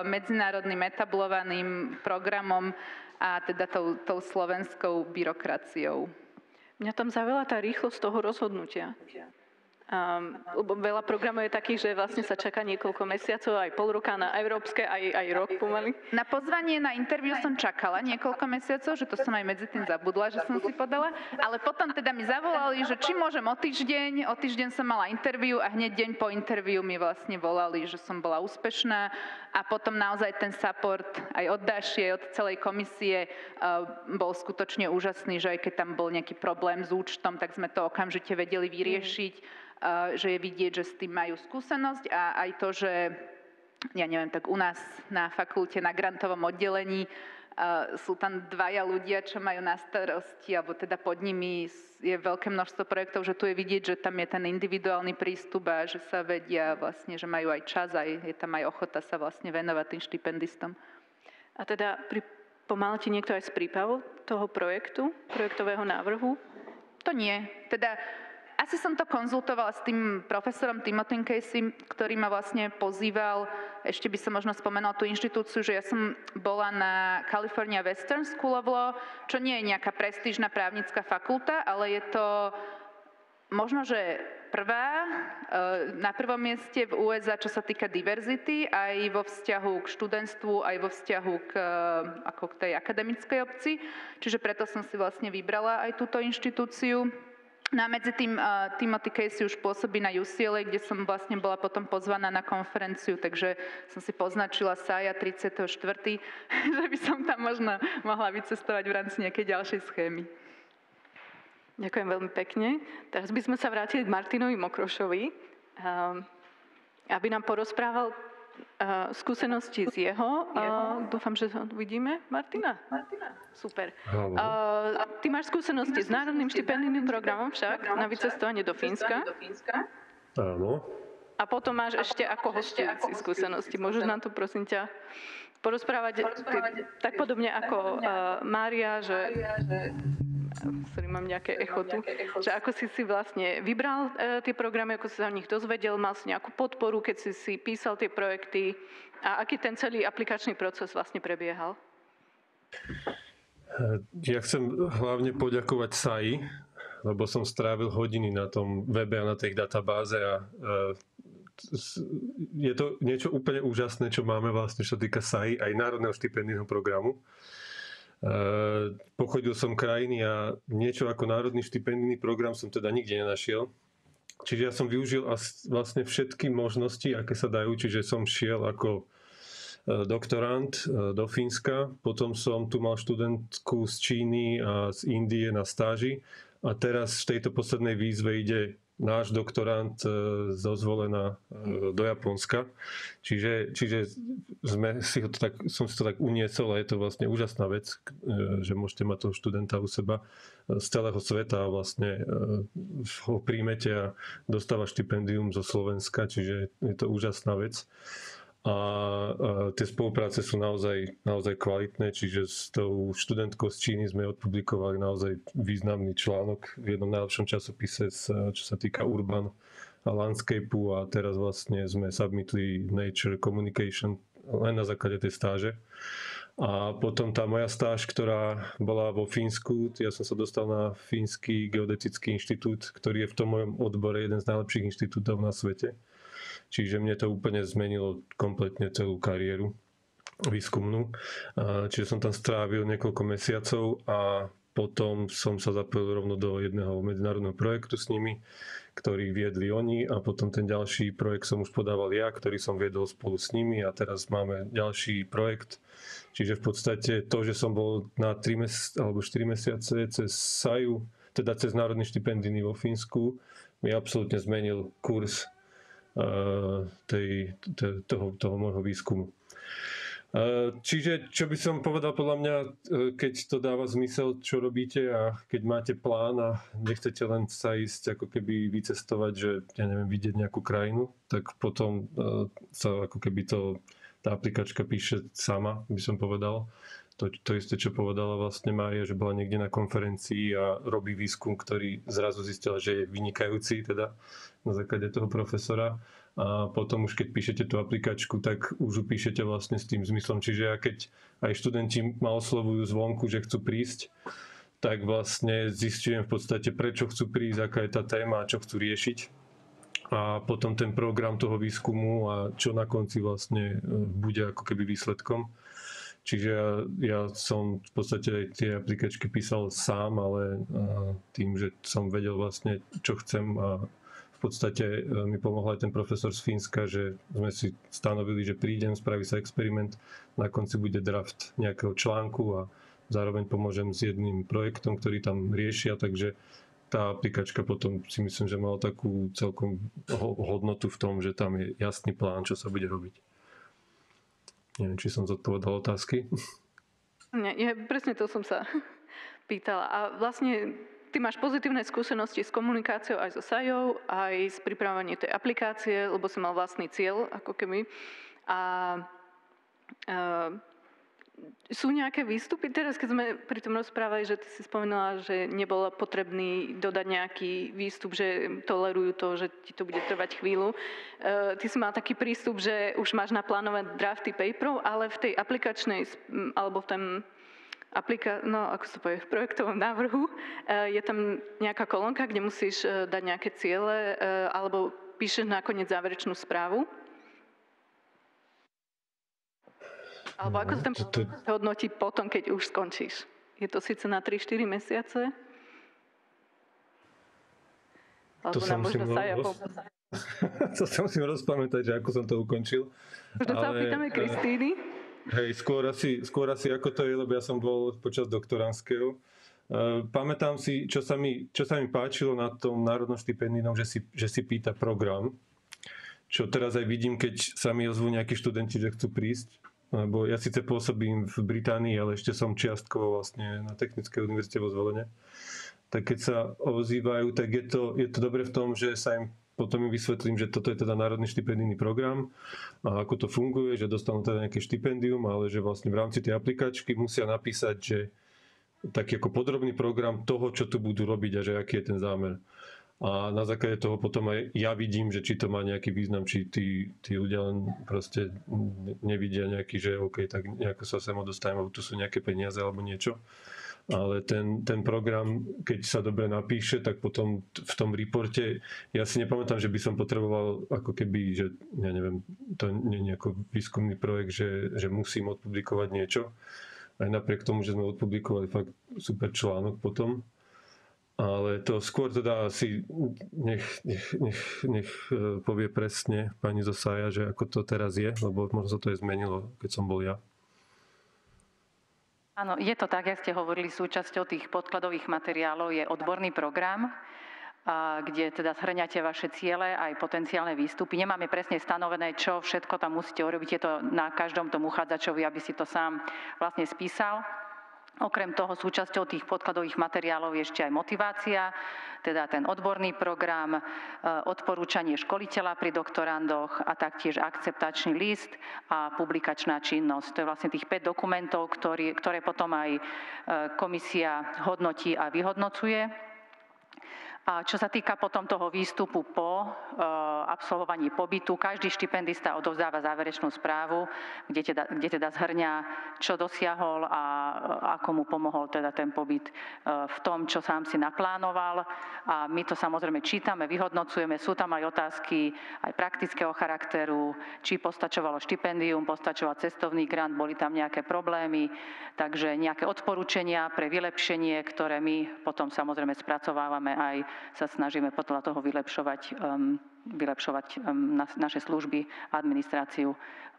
medzinárodným etablovaným programom a teda tou slovenskou byrokraciou. Mňa tam zaujala tá rýchlosť toho rozhodnutia. Lebo veľa programov je takých, že vlastne sa čaká niekoľko mesiacov, aj pol roka na európske, aj rok pomaly. Na pozvanie na interviu som čakala niekoľko mesiacov, že to som aj medzi tým zabudla, že som si podala, ale potom teda mi zavolali, že či môžem o týždeň som mala interviu a hneď deň po interviu mi vlastne volali, že som bola úspešná a potom naozaj ten support aj od Dášie, od celej komisie bol skutočne úžasný, že aj keď tam bol nejaký problém s účtom, tak sme to okamžite vedeli vyriešiť. Že je vidieť, že s tým majú skúsenosť a aj to, že ja neviem, tak u nás na fakulte, na grantovom oddelení sú tam dvaja ľudia, čo majú na starosti, alebo teda pod nimi je veľké množstvo projektov, že tu je vidieť, že tam je ten individuálny prístup a že sa vedia vlastne, že majú aj čas a je tam aj ochota sa vlastne venovať tým štipendistom. A teda pomáha ti niekto aj s prípravou toho projektového návrhu? To nie. Teda asi som to konzultovala s tým profesorom Timothym Casey, ktorý ma vlastne pozýval, ešte by som možno spomenula tú inštitúciu, že ja som bola na California Western School of Law, čo nie je nejaká prestížna právnická fakulta, ale je to možno, že na prvom mieste v USA, čo sa týka diverzity, aj vo vzťahu k študentstvu, aj vo vzťahu k tej akademickej obci. Čiže preto som si vlastne vybrala aj túto inštitúciu. No a medzi tým Timothy Casey už pôsobí na UCLA, kde som vlastne bola potom pozvaná na konferenciu, takže som si poznačila SAIA 34., že by som tam možno mohla vycestovať v rámci nejakej ďalšej schémy. Ďakujem veľmi pekne. Teraz by sme sa vrátili k Martinovi Mokrošovi, aby nám porozprával skúsenosti z jeho. Dúfam, že ho vidíme. Martina? Super. Ty máš skúsenosti s národným štipendijným programom však na vycestovanie do Fínska. Áno. A potom máš ešte ako hostujúci skúsenosti. Môžeš nám to, prosím ťa, porozprávať tak podobne ako Mária, že sorry, mám nejaké echo tu, že ako si vlastne vybral tie programy, ako si sa o nich dozvedel, mal si nejakú podporu, keď si písal tie projekty a aký ten celý aplikačný proces vlastne prebiehal? Ja chcem hlavne poďakovať SAI, lebo som strávil hodiny na tom webe a na tej databáze a je to niečo úplne úžasné, čo máme vlastne, čo sa týka SAI, aj Národného štipendijného programu. Pochodil som krajiny a niečo ako Národný štipendijný program som teda nikde nenašiel. Čiže ja som využil vlastne všetky možnosti, aké sa dajú. Čiže som šiel ako doktorant do Fínska, potom som tu mal študentku z Číny a z Indie na stáži a teraz v tejto poslednej výzve ide náš doktorant zo Zvolena do Japonska. Čiže som si to tak uniesol a je to vlastne úžasná vec, že môžete mať toho študenta u seba z celého sveta a vlastne ho príjmete a dostáva štipendium zo Slovenska, čiže je to úžasná vec. A tie spolupráce sú naozaj kvalitné, čiže s tou študentkou z Číny sme odpublikovali naozaj významný článok v jednom najlepšom časopise, čo sa týka Urban a Landscapeu a teraz vlastne sme submitli Nature Communication len na základe tej stáže. A potom tá moja stáž, ktorá bola vo Fínsku, ja som sa dostal na Fínsky geodetický inštitút, ktorý je v tom mojom odbore jeden z najlepších inštitútov na svete. Čiže mne to úplne zmenilo kompletne celú kariéru výskumnú. Čiže som tam strávil niekoľko mesiacov a potom som sa zapojil rovno do jedného medzinárodného projektu s nimi, ktorý viedli oni a potom ten ďalší projekt som už podával ja, ktorý som viedol spolu s nimi a teraz máme ďalší projekt. Čiže v podstate to, že som bol na 3 alebo 4 mesiace cez SAIU, teda cez Národný štipendijný vo Fínsku, mi absolútne zmenil kurz toho môjho výskumu. Čiže, čo by som povedal, podľa mňa, keď to dáva zmysel, čo robíte a keď máte plán a nechcete len sa ísť ako keby vycestovať, že ja neviem, vidieť nejakú krajinu, tak potom sa ako keby tá aplikačka píše sama, by som povedal. To isté, čo povedala vlastne Mária, že bola niekde na konferencii a robí výskum, ktorý zrazu zistila, že je vynikajúci, teda na základe toho profesora. A potom už keď píšete tú aplikačku, tak už ju píšete vlastne s tým zmyslom. Čiže ja keď aj študenti ma oslovujú zvonku, že chcú prísť, tak vlastne zistujem v podstate, prečo chcú prísť, aká je tá téma a čo chcú riešiť. A potom ten program toho výskumu a čo na konci vlastne bude ako keby výsledkom. Čiže ja som v podstate aj tie aplikačky písal sám, ale tým, že som vedel vlastne, čo chcem a v podstate mi pomohol aj ten profesor z Fínska, že sme si stanovili, že prídem, spraví sa experiment, na konci bude draft nejakého článku a zároveň pomôžem s jedným projektom, ktorý tam riešia, takže tá aplikačka potom si myslím, že mala takú celkom hodnotu v tom, že tam je jasný plán, čo sa bude robiť. Neviem, či som zodpovedal otázky. Nie, presne to som sa pýtala. A vlastne ty máš pozitívne skúsenosti s komunikáciou aj so SAJou, aj s pripravovaním tej aplikácie, lebo si mal vlastný cieľ, ako keby. A sú nejaké výstupy? Teraz, keď sme pri tom rozprávali, že ty si spomínala, že nebolo potrebný dodať nejaký výstup, že tolerujú to, že ti to bude trvať chvíľu. Ty si mal taký prístup, že už máš naplánované drafty paperov, ale v tej aplikačnej, alebo v tom ako sa povie, v projektovom návrhu je tam nejaká kolónka, kde musíš dať nejaké ciele, alebo píšeš nakoniec záverečnú správu. Alebo ako sa tam hodnotí potom, keď už skončíš? Je to síce na 3-4 mesiace? Alebo nám možno Saja pomôcť. To sa musím rozpamätať, že ako som to ukončil. Možno sa opýtame Kristíny. Hej, skôr asi ako to je, lebo ja som bol počas doktorandského. Pamätám si, čo sa mi páčilo na tom národnom štipendínom, že si pýta program. Čo teraz aj vidím, keď sa mi ozvú nejakí študenti, že chcú prísť. Lebo ja síce pôsobím v Británii, ale ešte som čiastkovo vlastne na Technickej univerzite vo Zvolene. Tak keď sa ozývajú, tak je to dobre v tom, že sa im potom vysvetlím, že toto je teda národný štipendijný program a ako to funguje, že dostanú teda nejaké štipendium, ale že vlastne v rámci tej aplikačky musia napísať, že taký ako podrobný program toho, čo tu budú robiť a že aký je ten zámer. A na základe toho potom aj ja vidím, že či to má nejaký význam, či tí ľudia len proste nevidia nejaký, že OK, tak nejako sa sem dostanem, alebo tu sú nejaké peniaze alebo niečo. Ale ten program, keď sa dobre napíše, tak potom v tom reporte, ja si nepamätám, že by som potreboval ako keby, že ja neviem, to nie je nejaký výskumný projekt, že musím odpublikovať niečo. Aj napriek tomu, že sme odpublikovali fakt super článok potom. Ale to skôr teda asi nech povie presne pani zo SAJA, že ako to teraz je, lebo možno sa to aj zmenilo, keď som bol ja. Áno, je to tak, jak ste hovorili, súčasťou tých podkladových materiálov je odborný program, kde teda zhrňate vaše ciele aj potenciálne výstupy. Nemáme presne stanovené, čo všetko tam musíte urobiť. Je to na každom tom uchádzačovi, aby si to sám vlastne spísal. Okrem toho súčasťou tých podkladových materiálov je ešte aj motivácia, teda ten odborný program, odporúčanie školiteľa pri doktorandoch a taktiež akceptačný list a publikačná činnosť. To je vlastne tých 5 dokumentov, ktoré potom aj komisia hodnotí a vyhodnocuje. A čo sa týka potom toho výstupu po absolvovaní pobytu, každý štipendista odovzdáva záverečnú správu, kde teda zhrňa, čo dosiahol a ako mu pomohol teda ten pobyt v tom, čo sám si naplánoval. A my to samozrejme čítame, vyhodnocujeme, sú tam aj otázky aj praktického charakteru, či postačovalo štipendium, postačoval cestovný grant, boli tam nejaké problémy, takže nejaké odporúčania pre vylepšenie, ktoré my potom samozrejme spracovávame aj sa snažíme podľa toho vylepšovať naše služby, administráciu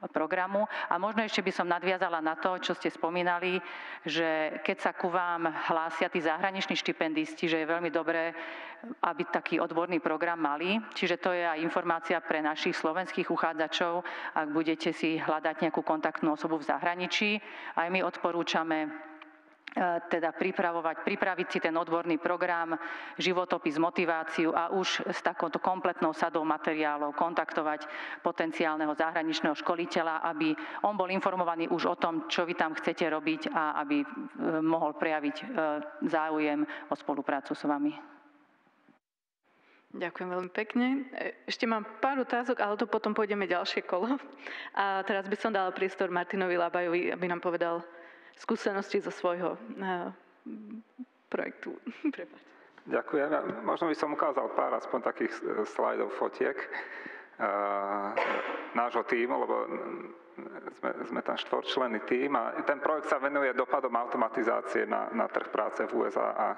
programu. A možno ešte by som nadviazala na to, čo ste spomínali, že keď sa ku vám hlásia tí zahraniční štipendisti, že je veľmi dobré, aby taký odborný program mali. Čiže to je aj informácia pre našich slovenských uchádzačov, ak budete si hľadať nejakú kontaktnú osobu v zahraničí. Aj my odporúčame teda pripraviť si ten odborný program, životopis, motiváciu a už s takouto kompletnou sadou materiálov kontaktovať potenciálneho zahraničného školiteľa, aby on bol informovaný už o tom, čo vy tam chcete robiť a aby mohol prejaviť záujem o spoluprácu s vami. Ďakujem veľmi pekne. Ešte mám pár otázok, ale to potom pôjdeme ďalšie kolo. A teraz by som dala priestor Martinovi Labajovi, aby nám povedal skúsenosti zo svojho projektu. Prepáč. Ďakujem. Možno by som ukázal pár aspoň takých slajdov, fotiek nášho tímu, lebo sme tam 4-členný tím a ten projekt sa venuje dopadom automatizácie na trh práce v USA a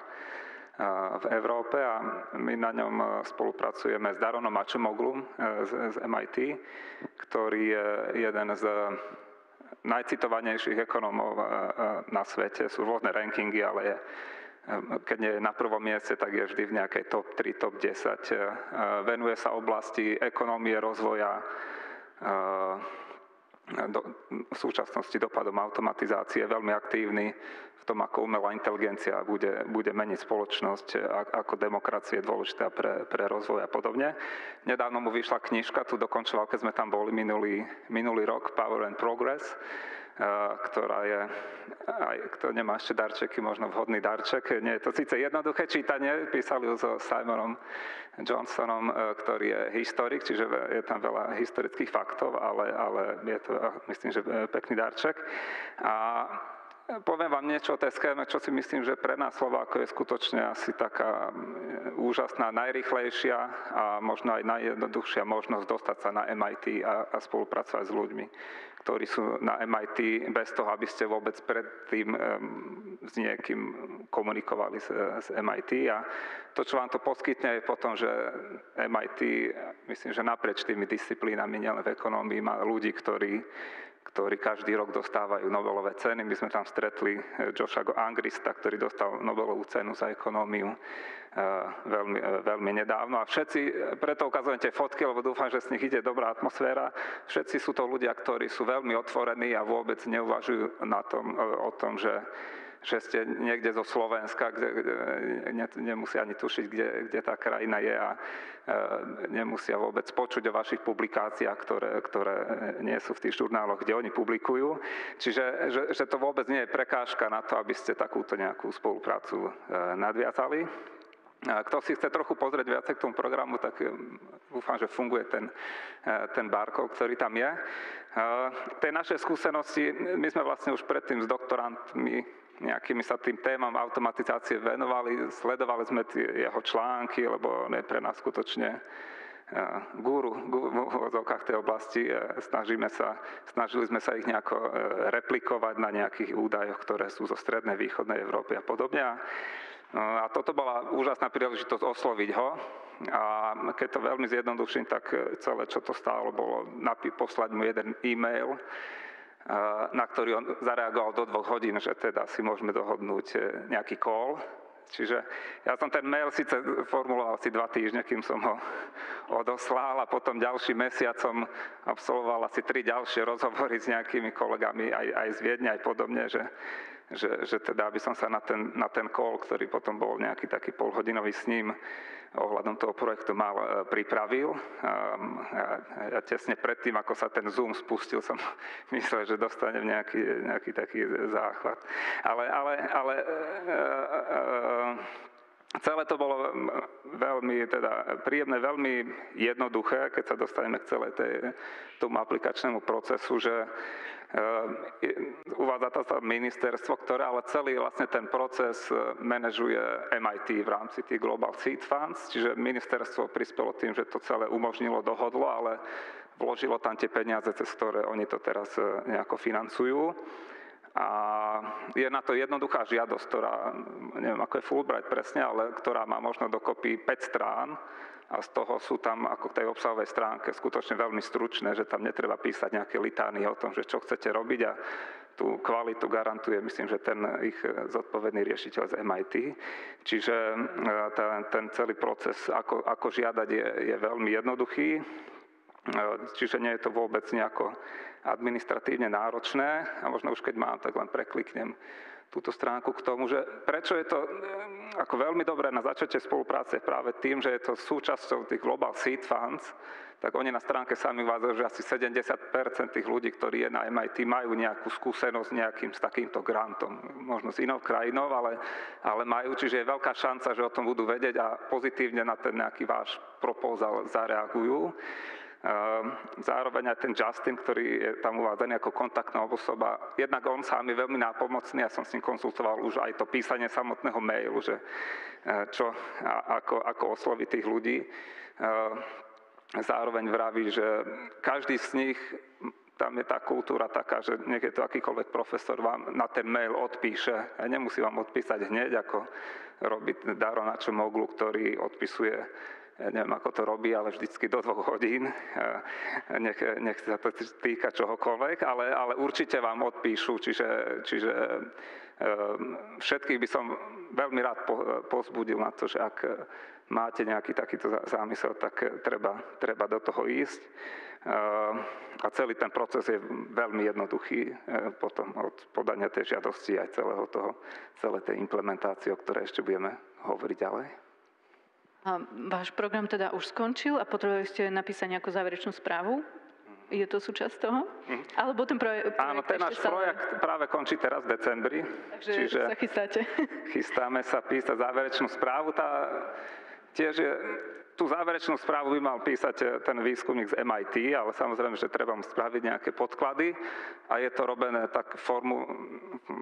v Európe a my na ňom spolupracujeme s Daronom Acemoglu z MIT, ktorý je jeden z najcitovanejších ekonómov na svete. Sú rôzne rankingy, ale keď nie je na prvom mieste, tak je vždy v nejakej top 3, top 10. Venuje sa oblasti ekonómie, rozvoja, v súčasnosti dopadom automatizácie, veľmi aktívny v tom, ako umelá inteligencia bude meniť spoločnosť, ako demokracia je dôležitá pre rozvoj a podobne. Nedávno mu vyšla knižka, tu dokončoval, keď sme tam boli minulý rok, Power and Progress, ktorá je, aj kto nemá ešte darčeky, možno vhodný darček. Nie je to síce jednoduché čítanie, písali ho so Simonom Johnsonom, ktorý je historik, čiže je tam veľa historických faktov, ale je to, myslím, že pekný darček. A poviem vám niečo o tej schéme, čo si myslím, že pre nás Slovákov je skutočne asi taká úžasná, najrýchlejšia a možno aj najjednoduchšia možnosť dostať sa na MIT a spolupracovať s ľuďmi, ktorí sú na MIT bez toho, aby ste vôbec predtým s niekým komunikovali s MIT. A to, čo vám to poskytne, je potom, že MIT, myslím, že naprieč tými disciplínami, nielen v ekonómii, má ľudí, ktorí každý rok dostávajú Nobelové ceny. My sme tam stretli Josha Angrista, ktorý dostal Nobelovú cenu za ekonómiu veľmi nedávno. A všetci, preto ukazujem tie fotky, lebo dúfam, že z nich ide dobrá atmosféra. Všetci sú to ľudia, ktorí sú veľmi otvorení a vôbec neuvažujú o tom, že ste niekde zo Slovenska, kde nemusia ani tušiť, kde tá krajina je a nemusia vôbec počuť o vašich publikáciách, ktoré nie sú v tých žurnáloch, kde oni publikujú. Čiže že to vôbec nie je prekážka na to, aby ste takúto nejakú spoluprácu nadviazali. Kto si chce trochu pozrieť viacej k tomu programu, tak dúfam, že funguje ten barkód, ktorý tam je. Tej naše skúsenosti, my sme vlastne už predtým s doktorantmi nejakými sa tým témam automatizácie venovali, sledovali sme jeho články, lebo on je pre nás skutočne guru v úvodzovkách tej oblasti. Snažili sme sa ich nejako replikovať na nejakých údajoch, ktoré sú zo strednej, východnej Európy a podobne. A toto bola úžasná príležitosť osloviť ho. A keď to veľmi zjednoduším, tak celé, čo to stálo, bolo poslať mu jeden e-mail, na ktorý on zareagoval do 2 hodín, že teda si môžeme dohodnúť nejaký call. Čiže ja som ten mail síce formuloval asi 2 týždne, kým som ho odoslal a potom ďalší mesiac som absolvoval asi 3 ďalšie rozhovory s nejakými kolegami aj z Viedne, aj podobne, že teda aby som sa na ten call, ktorý potom bol nejaký taký polhodinový s ním ohľadom toho projektu pripravil. Ja tesne predtým, ako sa ten Zoom spustil, som myslel, že dostanem nejaký taký záchvat. Ale celé to bolo veľmi príjemné, veľmi jednoduché, keď sa dostaneme k celej tomu aplikačnému procesu, že uvádza to sa ministerstvo, ktoré ale celý vlastne ten proces manažuje MIT v rámci tých Global Seed Funds, čiže ministerstvo prispelo tým, že to celé umožnilo, dohodlo, ale vložilo tam tie peniaze, cez ktoré oni to teraz nejako financujú. A je na to jednoduchá žiadosť, ktorá, neviem ako je Fulbright presne, ale ktorá má možno dokopy 5 strán a z toho sú tam ako k tej obsahovej stránke skutočne veľmi stručné, že tam netreba písať nejaké litány o tom, že čo chcete robiť a tú kvalitu garantuje, myslím, že ten ich zodpovedný riešiteľ z MIT. Čiže ten celý proces, ako žiadať, je veľmi jednoduchý. Čiže nie je to vôbec nejako administratívne náročné. A možno už keď mám, tak len prekliknem túto stránku k tomu, že prečo je to ako veľmi dobré na začiatie spolupráce práve tým, že je to súčasťou tých Global Seed Funds, tak oni na stránke sami uvádzajú, že asi 70% tých ľudí, ktorí je na MIT, majú nejakú skúsenosť s takýmto grantom. Možno s inou krajinou, ale majú, čiže je veľká šanca, že o tom budú vedieť a pozitívne na ten nejaký váš proposal zareagujú. Zároveň aj ten Justin, ktorý je tam uvádzaný ako kontaktná osoba, jednak on sám je veľmi nápomocný, ja som s ním konzultoval už aj to písanie samotného mailu, že ako osloviť tých ľudí. Zároveň vraví, že každý z nich, tam je tá kultúra taká, že nech je to akýkoľvek profesor vám na ten mail odpíše. A nemusí vám odpísať hneď, ako robí Daro Načomoglu, ktorý odpisuje, neviem ako to robí, ale vždycky do 2 hodín. Nech sa to týka čohokoľvek, ale určite vám odpíšu, čiže všetkých by som veľmi rád povzbudil na to, že ak máte nejaký takýto zámysel, tak treba do toho ísť. A celý ten proces je veľmi jednoduchý potom od podania tej žiadosti aj celé tej implementácie, o ktorej ešte budeme hovoriť ďalej. A váš program teda už skončil a potrebovali ste napísať nejakú záverečnú správu? Je to súčasť toho? Alebo ten projekt áno, ten náš projekt práve končí teraz v decembri. Takže sa chystáte. Chystáme sa písať záverečnú správu. Tú záverečnú správu by mal písať ten výskumník z MIT, ale samozrejme, že treba mu spraviť nejaké podklady a je to robené tak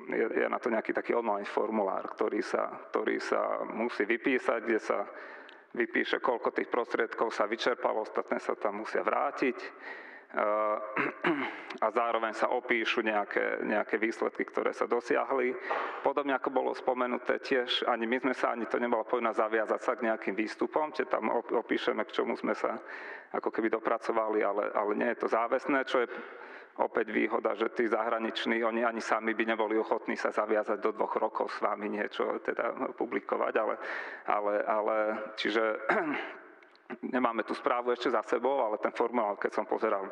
je na to nejaký taký online formulár, ktorý sa musí vypísať, kde sa vypíše, koľko tých prostriedkov sa vyčerpalo, ostatné sa tam musia vrátiť a zároveň sa opíšu nejaké výsledky, ktoré sa dosiahli. Podobne ako bolo spomenuté tiež, ani to nebola povinná zaviazať sa k nejakým výstupom, že tam opíšeme, k čomu sme sa ako keby dopracovali, ale nie je to záväzné, čo je opäť výhoda, že tí zahraniční, oni ani sami by neboli ochotní sa zaviazať do 2 rokov s vami niečo teda publikovať, ale čiže nemáme tú správu ešte za sebou, ale ten formulár, keď som pozeral,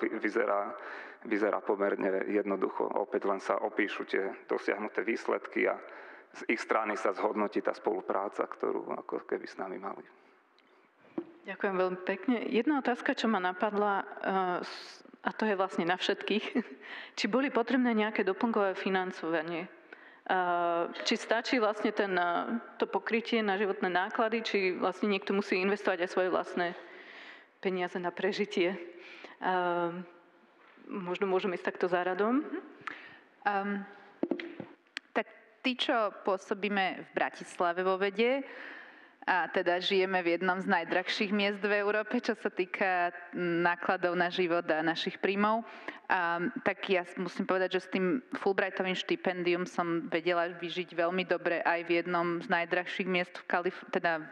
vyzerá pomerne jednoducho. Opäť len sa opíšu tie dosiahnuté výsledky a z ich strany sa zhodnotí tá spolupráca, ktorú ako keby s nami mali. Ďakujem veľmi pekne. Jedna otázka, čo ma napadla, a to je vlastne na všetkých, či boli potrebné nejaké doplnkové financovanie. Či stačí vlastne to pokrytie na životné náklady, či vlastne niekto musí investovať aj svoje vlastné peniaze na prežitie. Možno môžeme ísť takto za radom. Tak tí, čo pôsobíme v Bratislave vo vede, a teda žijeme v jednom z najdrahších miest v Európe, čo sa týka nákladov na život a našich príjmov. Tak ja musím povedať, že s tým Fulbrightovým štipendium som vedela vyžiť veľmi dobre aj v jednom z najdrahších miest v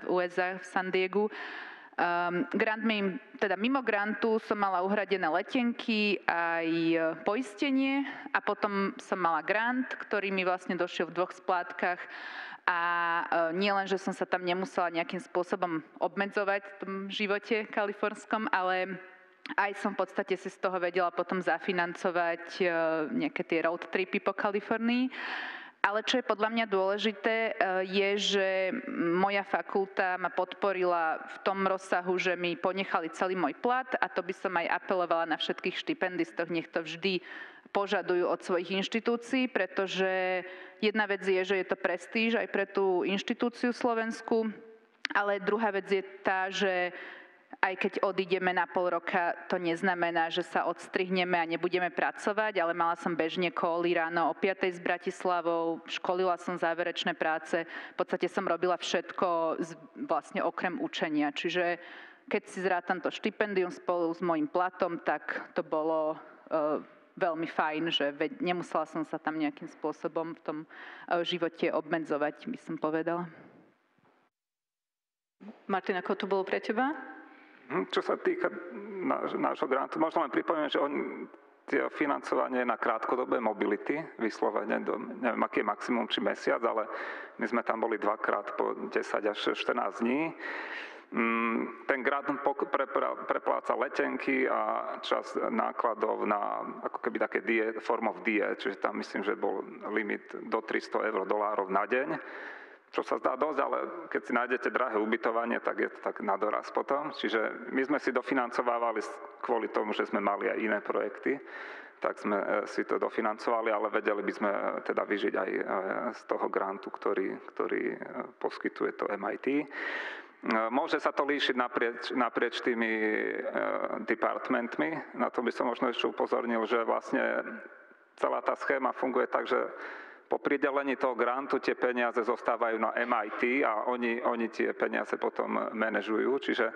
USA, v San Diegu. Mimo grantu som mala uhradené letenky aj poistenie a potom som mala grant, ktorý mi vlastne došiel v 2 splátkach. A nie len, že som sa tam nemusela nejakým spôsobom obmedzovať v tom živote kalifornskom, ale aj som v podstate si z toho vedela potom zafinancovať nejaké tie road tripy po Kalifornii. Ale čo je podľa mňa dôležité, je, že moja fakulta ma podporila v tom rozsahu, že mi ponechali celý môj plat a to by som aj apelovala na všetkých štipendistoch, nech to vždy požadujú od svojich inštitúcií, pretože jedna vec je, že je to prestíž aj pre tú inštitúciu slovenskú, ale druhá vec je tá, že aj keď odídeme na pol roka, to neznamená, že sa odstrihneme a nebudeme pracovať, ale mala som bežne cally ráno o 5:00 s Bratislavou, školila som záverečné práce, v podstate som robila všetko vlastne okrem učenia. Čiže keď si zrátam to štipendium spolu s mojím platom, tak to bolo veľmi fajn, že nemusela som sa tam nejakým spôsobom v tom živote obmedzovať, by som povedala. Martin, ako to bolo pre teba? Čo sa týka nášho grantu, možno len pripomínam, že tie financovanie na krátkodobé mobility, vyslovene neviem, aký je maximum, či mesiac, ale my sme tam boli 2-krát po 10 až 14 dní. Ten grant prepláca letenky a čas nákladov na ako keby také form of diet, čiže tam myslím, že bol limit do $300 na deň, čo sa zdá dosť, ale keď si nájdete drahé ubytovanie, tak je to tak na doraz potom. Čiže my sme si dofinancovávali kvôli tomu, že sme mali aj iné projekty, tak sme si to dofinancovali, ale vedeli by sme teda vyžiť aj z toho grantu, ktorý poskytuje to MIT. Môže sa to líšiť naprieč tými departmentmi. Na to by som možno ešte upozornil, že vlastne celá tá schéma funguje tak, že po pridelení toho grantu tie peniaze zostávajú na MIT a oni tie peniaze potom manažujú. Čiže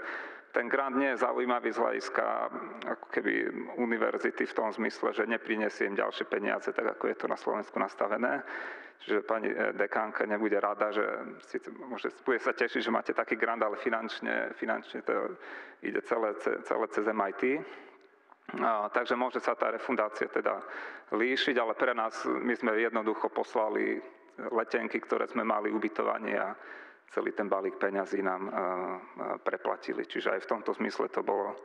ten grant nie je zaujímavý z hľadiska ako keby univerzity v tom zmysle, že neprinesie im ďalšie peniaze, tak ako je to na Slovensku nastavené. Čiže pani dekánka nebude rada, že bude sa tešiť, že máte taký grant, ale finančne to ide celé cez MIT. Takže môže sa tá refundácia teda líšiť, ale pre nás, my sme jednoducho poslali letenky, ktoré sme mali, ubytovanie a celý ten balík peňazí nám preplatili. Čiže aj v tomto zmysle to bolo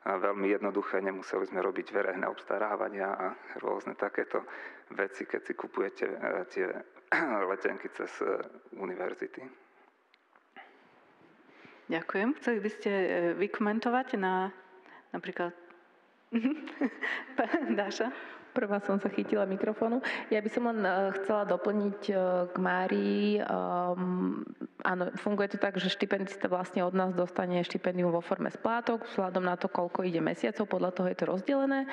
veľmi jednoduché, nemuseli sme robiť verejné obstarávania a rôzne takéto veci, keď si kupujete tie letenky cez univerzity. Ďakujem. Chceli by ste vykomentovať na napríklad Dáša? Prvá som sa chytila mikrofónu. Ja by som len chcela doplniť k Márii. Áno, funguje to tak, že štipendista vlastne od nás dostane štipendium vo forme splátok, vzhľadom na to, koľko ide mesiacov, podľa toho je to rozdelené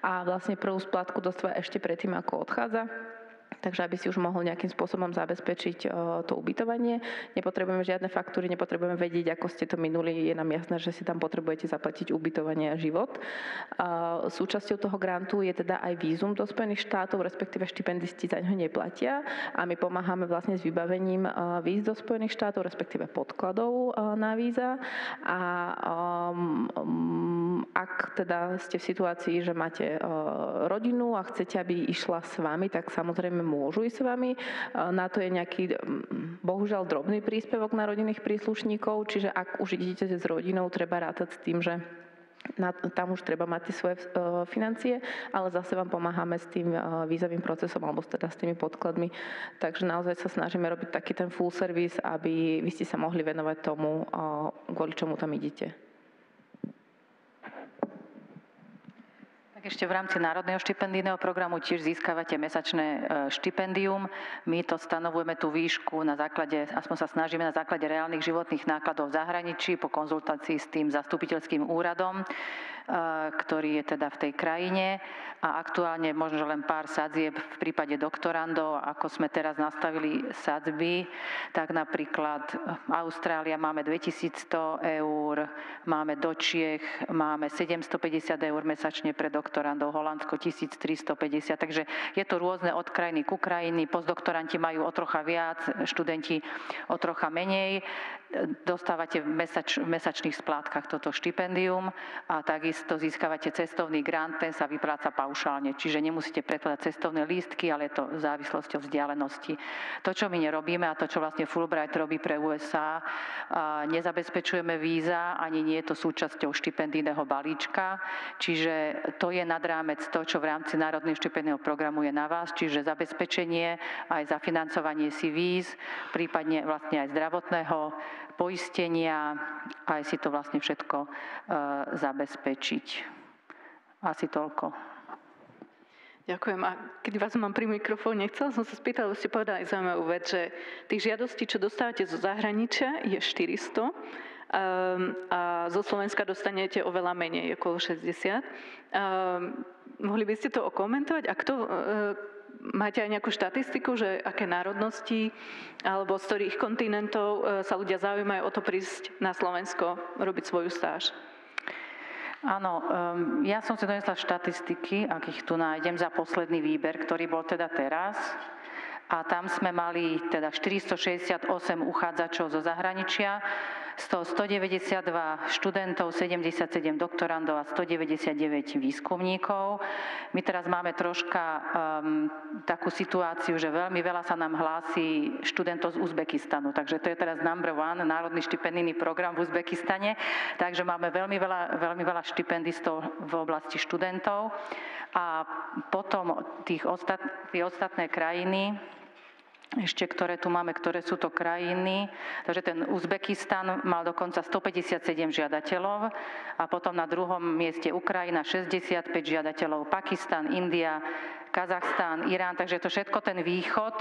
a vlastne prvú splátku dostáva ešte predtým, ako odchádza. Takže aby si už mohol nejakým spôsobom zabezpečiť to ubytovanie. Nepotrebujeme žiadne faktúry, nepotrebujeme vedieť, ako ste to minuli. Je nám jasné, že si tam potrebujete zaplatiť ubytovanie a život. Súčasťou toho grantu je teda aj vízum do Spojených štátov, respektíve štipendisti za ňo neplatia a my pomáhame vlastne s vybavením víz do Spojených štátov, respektíve podkladov na víza. A ak teda ste v situácii, že máte rodinu a chcete, aby išla s vami, tak samozrejme môžu ísť s vami. Na to je nejaký, bohužiaľ, drobný príspevok na rodinných príslušníkov, čiže ak už idete s rodinou, treba rátať s tým, že tam už treba mať tie svoje financie, ale zase vám pomáhame s tým vízovým procesom alebo teda s tými podkladmi. Takže naozaj sa snažíme robiť taký ten full service, aby vy ste sa mohli venovať tomu, kvôli čomu tam idete. Ešte v rámci Národného štipendijného programu tiež získavate mesačné štipendium. My to stanovujeme tú výšku na základe, aspoň sa snažíme na základe reálnych životných nákladov v zahraničí po konzultácii s tým zastupiteľským úradom, ktorý je teda v tej krajine. A aktuálne možno len pár sadzieb v prípade doktorandov, ako sme teraz nastavili sadzby, tak napríklad Austrália máme 2100 eur, máme do Čiech, máme 750 eur mesačne pre doktorandov, Holandsko 1350, takže je to rôzne od krajiny ku krajiny, postdoktoranti majú o trocha viac, študenti o trocha menej, dostávate v mesačných splátkach toto štipendium a takisto získavate cestovný grant, ten sa vypláca paušálne, čiže nemusíte prekladať cestovné lístky, ale je to v závislosti od vzdialenosti. To, čo my nerobíme a to, čo vlastne Fulbright robí pre USA, nezabezpečujeme víza, ani nie je to súčasťou štipendijného balíčka, čiže to je nad rámec to, čo v rámci Národného štipendijného programu je na vás, čiže zabezpečenie aj zafinancovanie si víz, prípadne vlastne aj zdravotného poistenia, aj si to vlastne všetko zabezpečiť. Asi toľko. Ďakujem. A keď vás mám pri mikrofóne, chcela som sa spýtať, lebo ste povedali zaujímavú vec, že tých žiadostí, čo dostávate zo zahraničia, je 400 a zo Slovenska dostanete oveľa menej, okolo 60. Mohli by ste to okomentovať? A kto... Máte aj nejakú štatistiku, že aké národnosti alebo z ktorých kontinentov sa ľudia zaujímajú o to prísť na Slovensko robiť svoju stáž? Áno, ja som si donesla štatistiky, ak ich tu nájdem, za posledný výber, ktorý bol teda teraz. A tam sme mali teda 468 uchádzačov zo zahraničia, z toho 192 študentov, 77 doktorandov a 199 výskumníkov. My teraz máme troška takú situáciu, že veľmi veľa sa nám hlási študentov z Uzbekistanu, takže to je teraz number one, národný štipendijný program v Uzbekistane, takže máme veľmi veľa štipendistov v oblasti študentov. A potom tie ostatné krajiny, ešte ktoré tu máme, ktoré sú to krajiny. Takže ten Uzbekistan mal dokonca 157 žiadateľov a potom na druhom mieste Ukrajina 65 žiadateľov, Pakistan, India, Kazachstan, Irán, takže to všetko ten východ,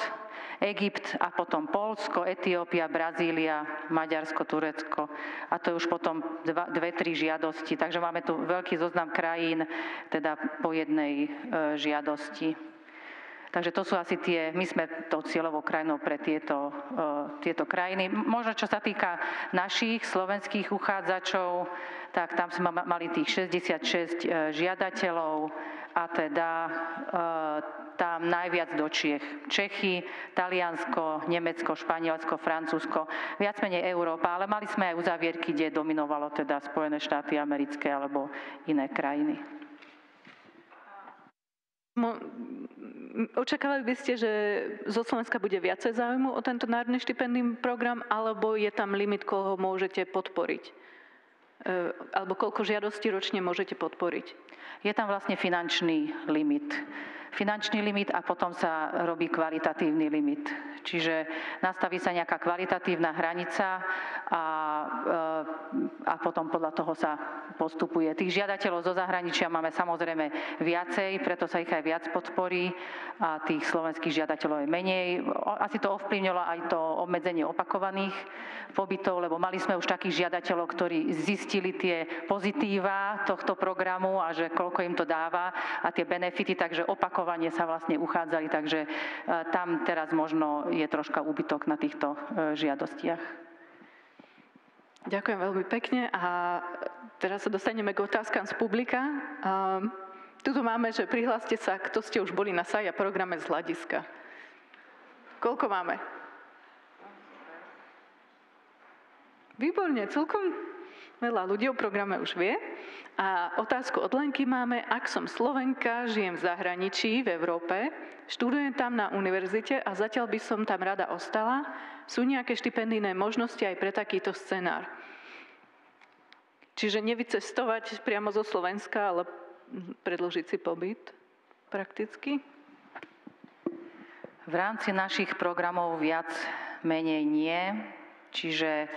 Egypt a potom Poľsko, Etiópia, Brazília, Maďarsko, Turecko a to je už potom 2-3 žiadosti. Takže máme tu veľký zoznam krajín, teda po jednej žiadosti. Takže to sú asi my sme tou cieľovou krajinou pre tieto krajiny. Možno čo sa týka našich slovenských uchádzačov, tak tam sme mali tých 66 žiadateľov a teda tam najviac do Čiech. Čechy, Taliansko, Nemecko, Španielsko, Francúzsko, viac menej Európa, ale mali sme aj uzavierky, kde dominovalo teda Spojené štáty americké alebo iné krajiny. Očakávali by ste, že zo Slovenska bude viacej záujmu o tento národný štipendijný program, alebo je tam limit, koho môžete podporiť? Alebo koľko žiadostí ročne môžete podporiť? Je tam vlastne finančný limit. A potom sa robí kvalitatívny limit. Čiže nastaví sa nejaká kvalitatívna hranica a potom podľa toho sa postupuje. Tých žiadateľov zo zahraničia máme samozrejme viacej, preto sa ich aj viac podporí a tých slovenských žiadateľov je menej. Asi to ovplyvnilo aj to obmedzenie opakovaných pobytov, lebo mali sme už takých žiadateľov, ktorí zistili tie pozitíva tohto programu a že koľko im to dáva a tie benefity, takže opakovane sa vlastne uchádzali, takže tam teraz možno je troška úbytok na týchto žiadostiach. Ďakujem veľmi pekne a teraz sa dostaneme k otázkam z publika. Tuto máme, že prihláste sa, kto ste už boli na SAJA programe z hľadiska. Koľko máme? Výborne, celkom veľa ľudí o programe už vie. A otázku od Lenky máme, ak som Slovenka, žijem v zahraničí, v Európe, študujem tam na univerzite a zatiaľ by som tam rada ostala, sú nejaké štipendijné možnosti aj pre takýto scenár? Čiže nevycestovať priamo zo Slovenska, ale predĺžiť si pobyt prakticky? V rámci našich programov viac menej nie, čiže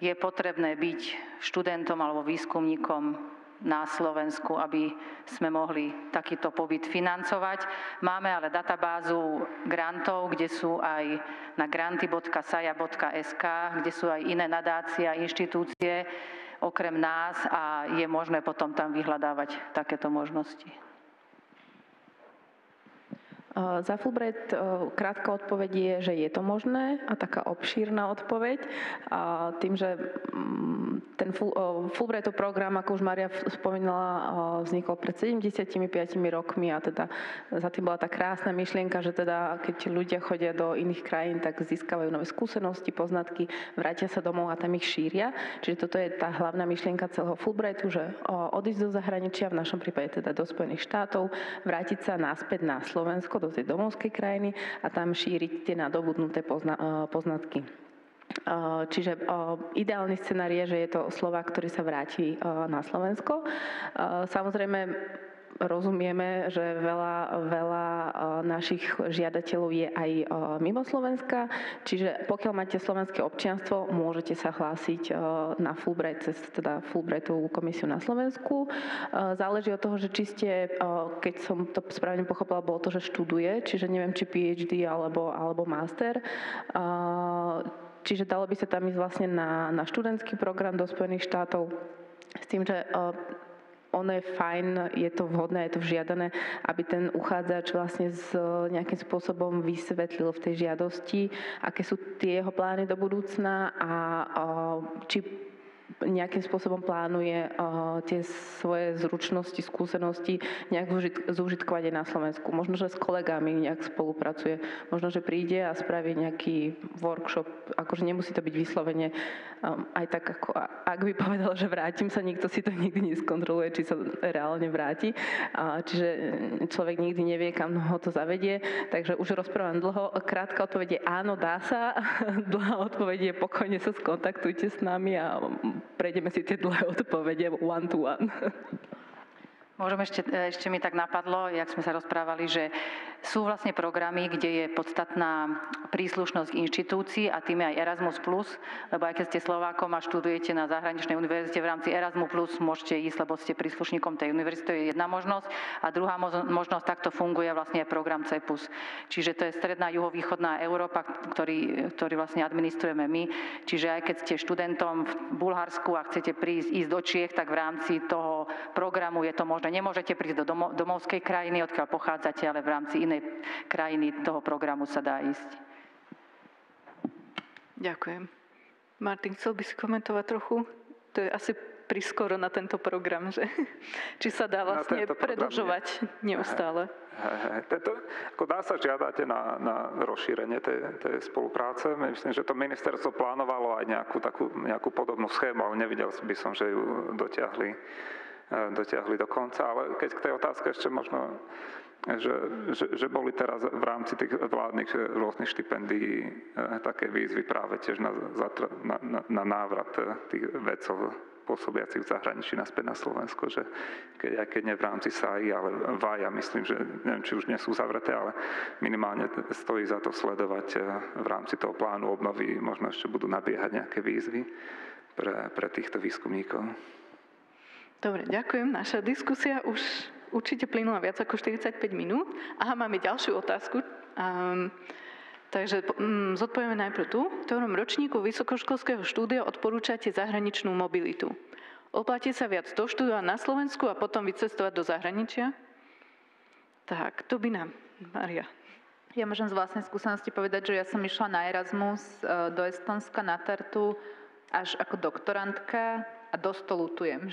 je potrebné byť študentom alebo výskumníkom na Slovensku, aby sme mohli takýto pobyt financovať. Máme ale databázu grantov, kde sú aj na granty.saja.sk, kde sú aj iné nadácie a inštitúcie okrem nás a je možné potom tam vyhľadávať takéto možnosti. Za Fulbright krátka odpoveď je, že je to možné a taká obšírna odpoveď. Tým, že ten Fulbrightov program, ako už Mária spomínala, vznikol pred 75 rokmi a teda za tým bola tá krásna myšlienka, že teda keď ľudia chodia do iných krajín, tak získavajú nové skúsenosti, poznatky, vrátia sa domov a tam ich šíria. Čiže toto je tá hlavná myšlienka celého Fulbrightu, že odísť do zahraničia, v našom prípade teda do Spojených štátov, vrátiť sa naspäť na Slovensko, do tej domovskej krajiny a tam šíriť tie nadobudnuté poznatky. Čiže ideálny scenár je, že je to Slovák, ktorý sa vráti na Slovensko. Samozrejme, rozumieme, že veľa našich žiadateľov je aj mimo Slovenska, čiže pokiaľ máte slovenské občianstvo, môžete sa hlásiť na Fulbright cez teda Fulbrightovú komisiu na Slovensku. Záleží od toho, že či ste, keď som to správne pochopila, bolo to, že študuje, čiže neviem, či PhD alebo master. Čiže dalo by sa tam ísť vlastne na študentský program do Spojených štátov s tým, že ono je fajn, je to vhodné, je to žiadané, aby ten uchádzač vlastne nejakým spôsobom vysvetlil v tej žiadosti, aké sú tie jeho plány do budúcna a či nejakým spôsobom plánuje tie svoje zručnosti, skúsenosti nejak zúžitkovať aj na Slovensku. Možno, že s kolegami nejak spolupracuje. Možno, že príde a spraví nejaký workshop. Akože nemusí to byť vyslovene aj tak, ako ak by povedal, že vrátim sa, nikto si to nikdy neskontroluje, či sa reálne vráti. Čiže človek nikdy nevie, kam ho to zavedie. Takže už rozprávam dlho. Krátka odpoveď je áno, dá sa. Dlhá odpoveď je pokojne sa skontaktujte s nami a prejdeme si tie dlhé odpovede one to one. Môžem ešte mi tak napadlo, jak sme sa rozprávali, že sú vlastne programy, kde je podstatná príslušnosť inštitúcií a tým je aj Erasmus+, lebo aj keď ste Slovákom a študujete na zahraničnej univerzite v rámci Erasmus+, môžete ísť, lebo ste príslušníkom tej univerzity, to je jedna možnosť. A druhá možnosť, takto funguje vlastne aj program CEPUS. Čiže to je stredná juhovýchodná Európa, ktorý vlastne administrujeme my. Čiže aj keď ste študentom v Bulharsku a chcete ísť do Čiech, tak v rámci toho programu je to možné. Nemôžete prísť do domovskej krajiny, odkiaľ pochádzate, ale v rámci inej krajiny toho programu sa dá ísť. Ďakujem. Martin, chcel by si komentovať trochu? To je asi priskoro na tento program, že? Či sa dá vlastne predĺžovať neustále? Dá sa žiadať na rozšírenie tej spolupráce. Myslím, že to ministerstvo plánovalo aj nejakú podobnú schému, ale nevidel by som, že ju dotiahli do konca. Ale keď k tej otázke ešte možno, že boli teraz v rámci tých vládnych rôznych štipendií také výzvy práve tiež na návrat tých vedcov pôsobiacich v zahraničí naspäť na Slovensko, že keď nie v rámci SAI, ale VAJA, myslím, že neviem, či už nie sú zavreté, ale minimálne stojí za to sledovať v rámci toho plánu obnovy, možno ešte budú nabiehať nejaké výzvy pre týchto výskumníkov. Dobre, ďakujem. Naša diskusia už určite plynula viac ako 45 minút. Aha, máme ďalšiu otázku. Takže zodpovieme najprv tu. V ktorom ročníku vysokoškolského štúdia odporúčate zahraničnú mobilitu? Oplatí sa viac doštudovať na Slovensku a potom vycestovať do zahraničia? Tak, to by nám, Mária. Ja môžem z vlastnej skúsenosti povedať, že ja som išla na Erasmus do Estonska, na Tartu, až ako doktorantka a dosť to ľutujem.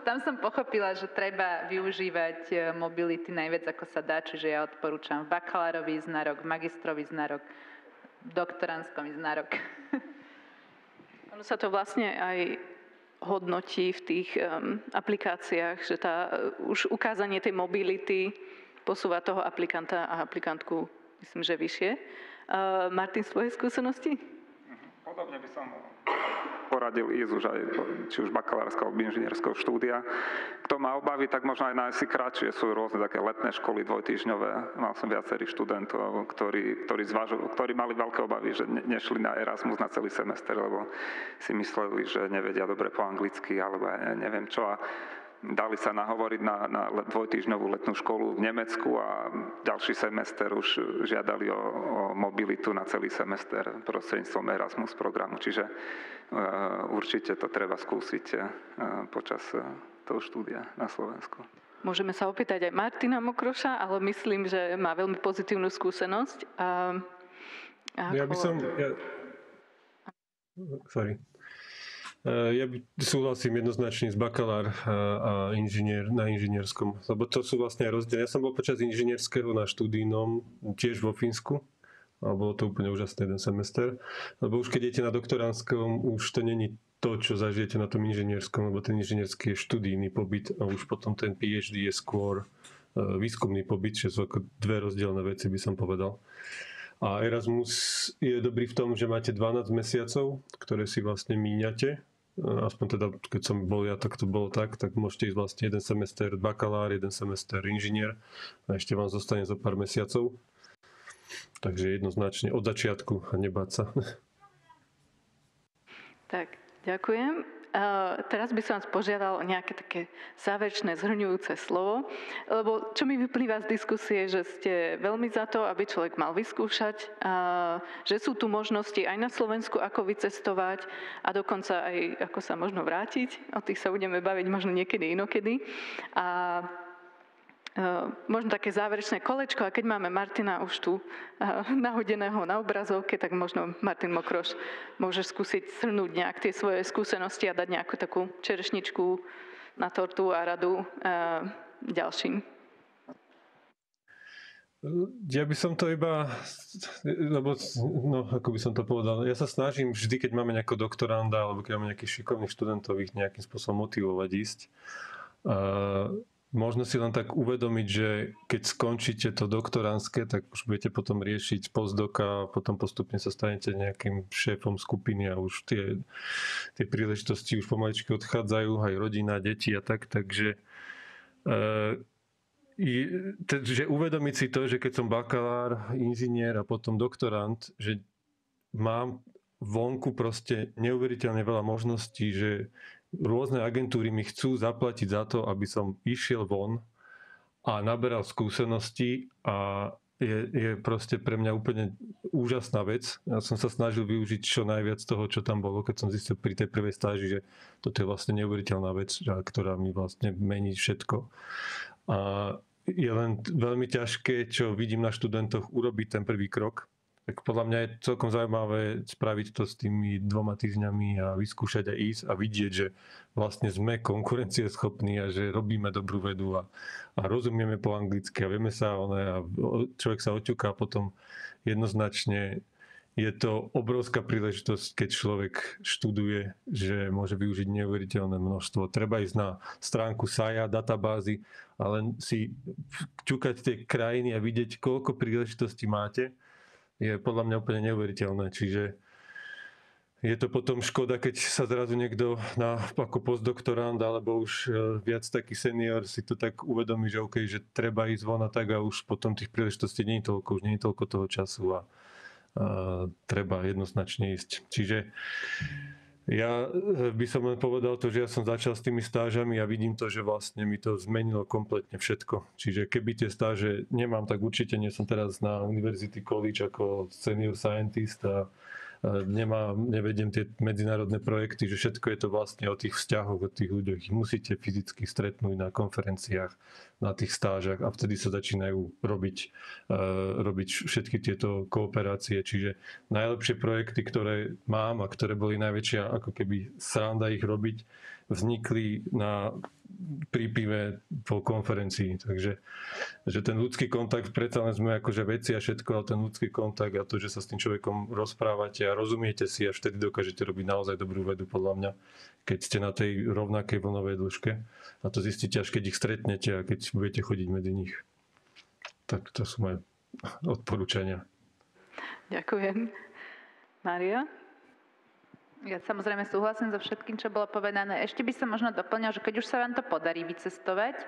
Tam som pochopila, že treba využívať mobility najviac ako sa dá, čiže ja odporúčam v bakalárovi ísť na rok, v magistrovi ísť na rok, v doktorandskom ísť na rok. Ono sa to vlastne aj hodnotí v tých aplikáciách, že už ukázanie tej mobility posúva toho aplikanta a aplikantku, myslím, že vyššie. Martin, svoje skúsenosti? Podobne by som poradil ísť už aj, či už bakalárskeho alebo inžinierského štúdia. Kto má obavy, tak možno aj nájsť si kratšie. Sú rôzne také letné školy dvojtýždňové. Mal som viacerých študentov, ktorí mali veľké obavy, že nešli na Erasmus na celý semester, lebo si mysleli, že nevedia dobre po anglicky, alebo ja neviem čo. A dali sa nahovoriť na dvojtýždňovú letnú školu v Nemecku a ďalší semester už žiadali o mobilitu na celý semester prostredníctvom Erasmus programu. Čiže určite to treba skúsiť počas toho štúdia na Slovensku. Môžeme sa opýtať aj Martina Mokroša, ale myslím, že má veľmi pozitívnu skúsenosť. Ja súhlasím jednoznačne s bakalár a na inžinierskom, lebo to sú vlastne aj rozdiely. Ja som bol počas inžinierského na študijnom tiež vo Fínsku a bolo to úplne úžasný jeden semester, lebo už keď idete na doktorandskom, už to není to, čo zažijete na tom inžinierskom, lebo ten inžinierský je študijný pobyt a už potom ten PhD je skôr výskumný pobyt, čiže sú ako dve rozdielne veci, by som povedal. A Erasmus je dobrý v tom, že máte 12 mesiacov, ktoré si vlastne míňate. Aspoň teda, keď som bol ja, tak to bolo tak môžete ísť vlastne jeden semester bakalár, jeden semester inžinier a ešte vám zostane zo pár mesiacov. Takže jednoznačne od začiatku a nebáť sa. Tak, ďakujem. Teraz by som vás požiadal o nejaké také záverečné zhrňujúce slovo, lebo čo mi vyplýva z diskusie, že ste veľmi za to, aby človek mal vyskúšať, že sú tu možnosti aj na Slovensku, ako vycestovať a dokonca aj ako sa možno vrátiť. O tých sa budeme baviť možno niekedy inokedy. možno také záverečné kolečko, a keď máme Martina už tu nahodeného na obrazovke, tak možno Martin Mokroš môže skúsiť shrnúť nejak tie svoje skúsenosti a dať nejakú takú čerešničku na tortu a radu ďalším. Ja by som to iba, lebo, ako by som to povedal, ja sa snažím vždy, keď máme nejakého doktoranda alebo keď máme nejakých šikovných študentov, ich nejakým spôsobom motivovať ísť. Možno si len tak uvedomiť, že keď skončíte to doktorandské, tak už budete potom riešiť postdoka a potom postupne sa stanete nejakým šéfom skupiny a už tie príležitosti už pomaličky odchádzajú, aj rodina, deti a tak, takže že uvedomiť si to, že keď som bakalár, inžinier a potom doktorant, že mám vonku proste neuveriteľne veľa možností, že rôzne agentúry mi chcú zaplatiť za to, aby som išiel von a naberal skúsenosti a je proste pre mňa úplne úžasná vec. Ja som sa snažil využiť čo najviac toho, čo tam bolo, keď som zistil pri tej prvej stáži, že toto je vlastne neuveriteľná vec, ktorá mi vlastne mení všetko. A je len veľmi ťažké, čo vidím na študentoch, urobiť ten prvý krok. Tak podľa mňa je celkom zaujímavé spraviť to s tými 2 týždňami a vyskúšať a ísť a vidieť, že vlastne sme konkurencieschopní a že robíme dobrú vedu a rozumieme po anglicky a vieme sa a človek sa oťuká potom jednoznačne. Je to obrovská príležitosť, keď človek študuje, že môže využiť neuveriteľné množstvo. Treba ísť na stránku SAIA, databázy, a len si čukať tie krajiny a vidieť, koľko príležitostí máte, je podľa mňa úplne neuveriteľné. Čiže je to potom škoda, keď sa zrazu niekto ako postdoktorand alebo už viac taký senior si to tak uvedomí, že OK, že treba ísť von a tak a už potom tých príležitostí nie je toľko, už nie je toľko toho času a treba jednoznačne ísť. Čiže ja by som len povedal to, že ja som začal s tými stážami a vidím to, že vlastne mi to zmenilo kompletne všetko. Čiže keby tie stáže nemám, tak určite nie som teraz na University College ako senior scientist a nevediem tie medzinárodné projekty, že všetko je to vlastne o tých vzťahoch, o tých ľuďoch. Ich musíte fyzicky stretnúť na konferenciách, na tých stážach a vtedy sa začínajú robiť všetky tieto kooperácie. Čiže najlepšie projekty, ktoré mám a ktoré boli najväčšia ako keby sranda ich robiť, vznikli na prípive po konferencii. Takže že ten ľudský kontakt, predsa len sme akože veci a všetko, ale ten ľudský kontakt a to, že sa s tým človekom rozprávate a rozumiete si, až vtedy dokážete robiť naozaj dobrú vedu, podľa mňa, keď ste na tej rovnakej vlnovej dĺžke. A to zistíte, až keď ich stretnete a keď budete chodiť medzi nich. Tak to sú moje odporúčania. Ďakujem. Mária? Ja samozrejme súhlasím so všetkým, čo bolo povedané. Ešte by som možno doplňal, že keď už sa vám to podarí vycestovať,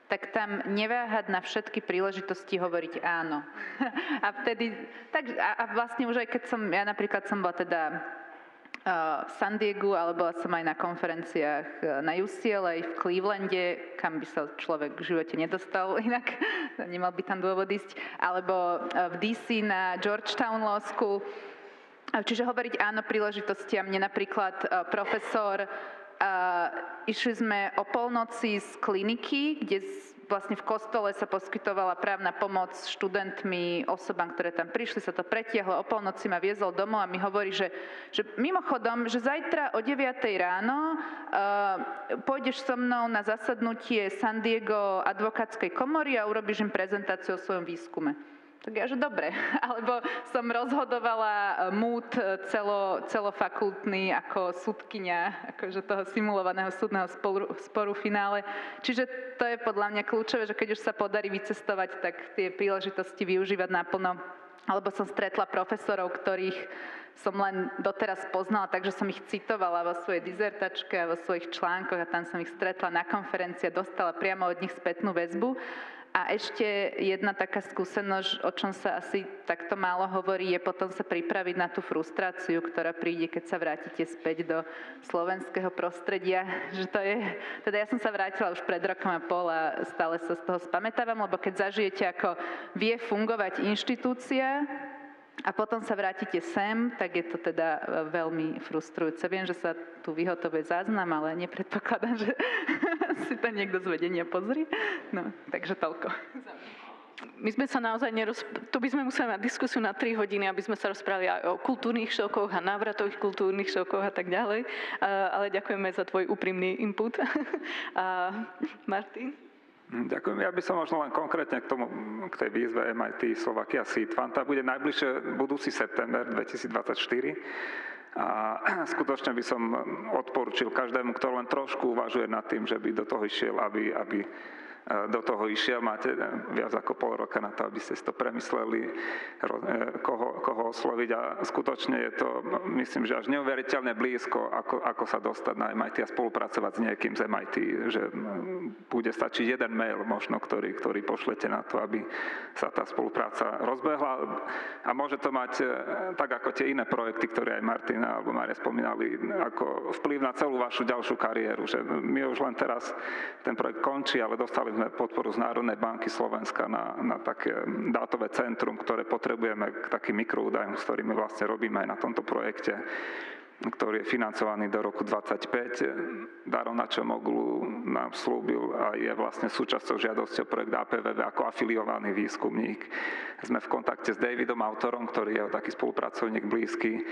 tak tam neváhať na všetky príležitosti hovoriť áno. A vtedy, a vlastne už aj keď ja napríklad som bola teda v San Diegu, ale bola som aj na konferenciách na UCLA, v Clevelande, kam by sa človek v živote nedostal inak, nemal by tam dôvod ísť, alebo v DC na Georgetown Law School. Čiže hovoriť áno príležitostiam. Mne napríklad profesor, išli sme o polnoci z kliniky, kde vlastne v kostole sa poskytovala právna pomoc študentmi, osobám, ktoré tam prišli, sa to pretiahlo, o polnoci ma viezol domov a mi hovorí, že mimochodom, že zajtra o 9 ráno pôjdeš so mnou na zasadnutie San Diego advokátskej komory a urobíš im prezentáciu o svojom výskume. Tak ja, že dobre. Alebo som rozhodovala MOOD celofakultný ako sudkyňa akože toho simulovaného súdneho sporu v finále. Čiže to je podľa mňa kľúčové, že keď už sa podarí vycestovať, tak tie príležitosti využívať naplno. Alebo som stretla profesorov, ktorých som len doteraz poznala, takže som ich citovala vo svojej dizertačke a vo svojich článkoch a tam som ich stretla na konferencii a dostala priamo od nich spätnú väzbu. A ešte jedna taká skúsenosť, o čom sa asi takto málo hovorí, je potom sa pripraviť na tú frustráciu, ktorá príde, keď sa vrátite späť do slovenského prostredia. Že to je, teda ja som sa vrátila už pred rokom a pol a stále sa z toho spamätávam, lebo keď zažijete, ako vie fungovať inštitúcia, a potom sa vrátite sem, tak je to teda veľmi frustrujúce. Viem, že sa tu vyhotovuje záznam, ale nepredpokladám, že si to niekto z vedenia pozrie. No, takže toľko. My sme sa naozaj tu by sme museli mať diskusiu na 3 hodiny, aby sme sa rozprávali aj o kultúrnych šokoch a návratových kultúrnych šokoch a tak ďalej. Ale ďakujeme za tvoj úprimný input. Martin? Ďakujem. Ja by som možno len konkrétne k tej výzve MIT Slovakia Seed Fund. Tá bude najbližšie budúci september 2024. A skutočne by som odporučil každému, kto len trošku uvažuje nad tým, že by do toho išiel, aby do toho išiel. Máte viac ako pol roka na to, aby ste si to premysleli, koho osloviť. A skutočne je to, myslím, že až neuveriteľne blízko, ako sa dostať na MIT a spolupracovať s niekým z MIT. Že bude stačiť jeden mail možno, ktorý pošlete na to, aby sa tá spolupráca rozbehla. A môže to mať, tak ako tie iné projekty, ktoré aj Martina alebo Mária spomínali, ako vplyv na celú vašu ďalšiu kariéru. Že my už len teraz ten projekt končí, ale dostali sme podporu z Národnej banky Slovenska na také dátové centrum, ktoré potrebujeme k takým mikroúdajom, s ktorými vlastne robíme aj na tomto projekte, ktorý je financovaný do roku 2025. Daron Načomoglu nám slúbil a je vlastne súčasťou žiadosti o projekt APVV ako afiliovaný výskumník. Sme v kontakte s Davidom Autorom, ktorý je taký spolupracovník blízky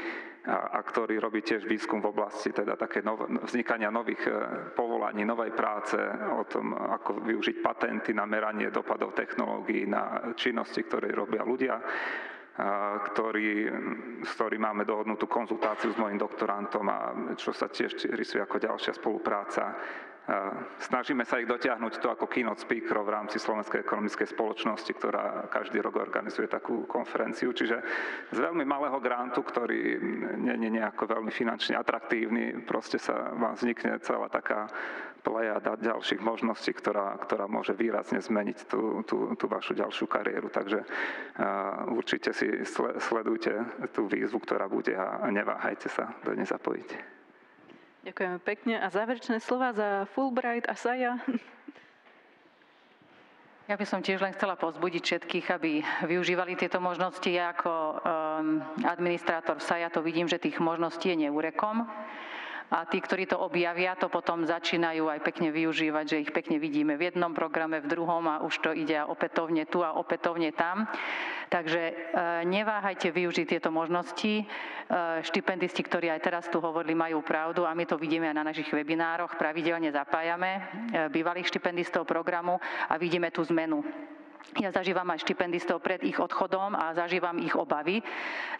a ktorý robí tiež výskum v oblasti teda také vznikania nových povolaní, novej práce, o tom, ako využiť patenty na meranie dopadov technológií na činnosti, ktoré robia ľudia, s ktorým máme dohodnutú konzultáciu s mojím doktorantom a čo sa tiež rysuje ako ďalšia spolupráca. Snažíme sa ich dotiahnuť to ako keynote speakerov v rámci Slovenskej ekonomickej spoločnosti, ktorá každý rok organizuje takú konferenciu. Čiže z veľmi malého grantu, ktorý nie je nejako veľmi finančne atraktívny, proste sa vám vznikne celá taká plejada ďalších možností, ktorá môže výrazne zmeniť tú vašu ďalšiu kariéru. Takže určite si sledujte tú výzvu, ktorá bude a neváhajte sa do nej zapojiť. Ďakujeme pekne. A záverečné slova za Fulbright a SAIA? Ja by som tiež len chcela povzbudiť všetkých, aby využívali tieto možnosti. Ja ako administrátor SAIA to vidím, že tých možností je neúrekom. A tí, ktorí to objavia, to potom začínajú aj pekne využívať, že ich pekne vidíme v jednom programe, v druhom a už to ide opätovne tu a opätovne tam. Takže neváhajte využiť tieto možnosti. Štipendisti, ktorí aj teraz tu hovorili, majú pravdu a my to vidíme aj na našich webinároch. Pravidelne zapájame bývalých štipendistov programu a vidíme tú zmenu. Ja zažívam aj štipendistov pred ich odchodom a zažívam ich obavy,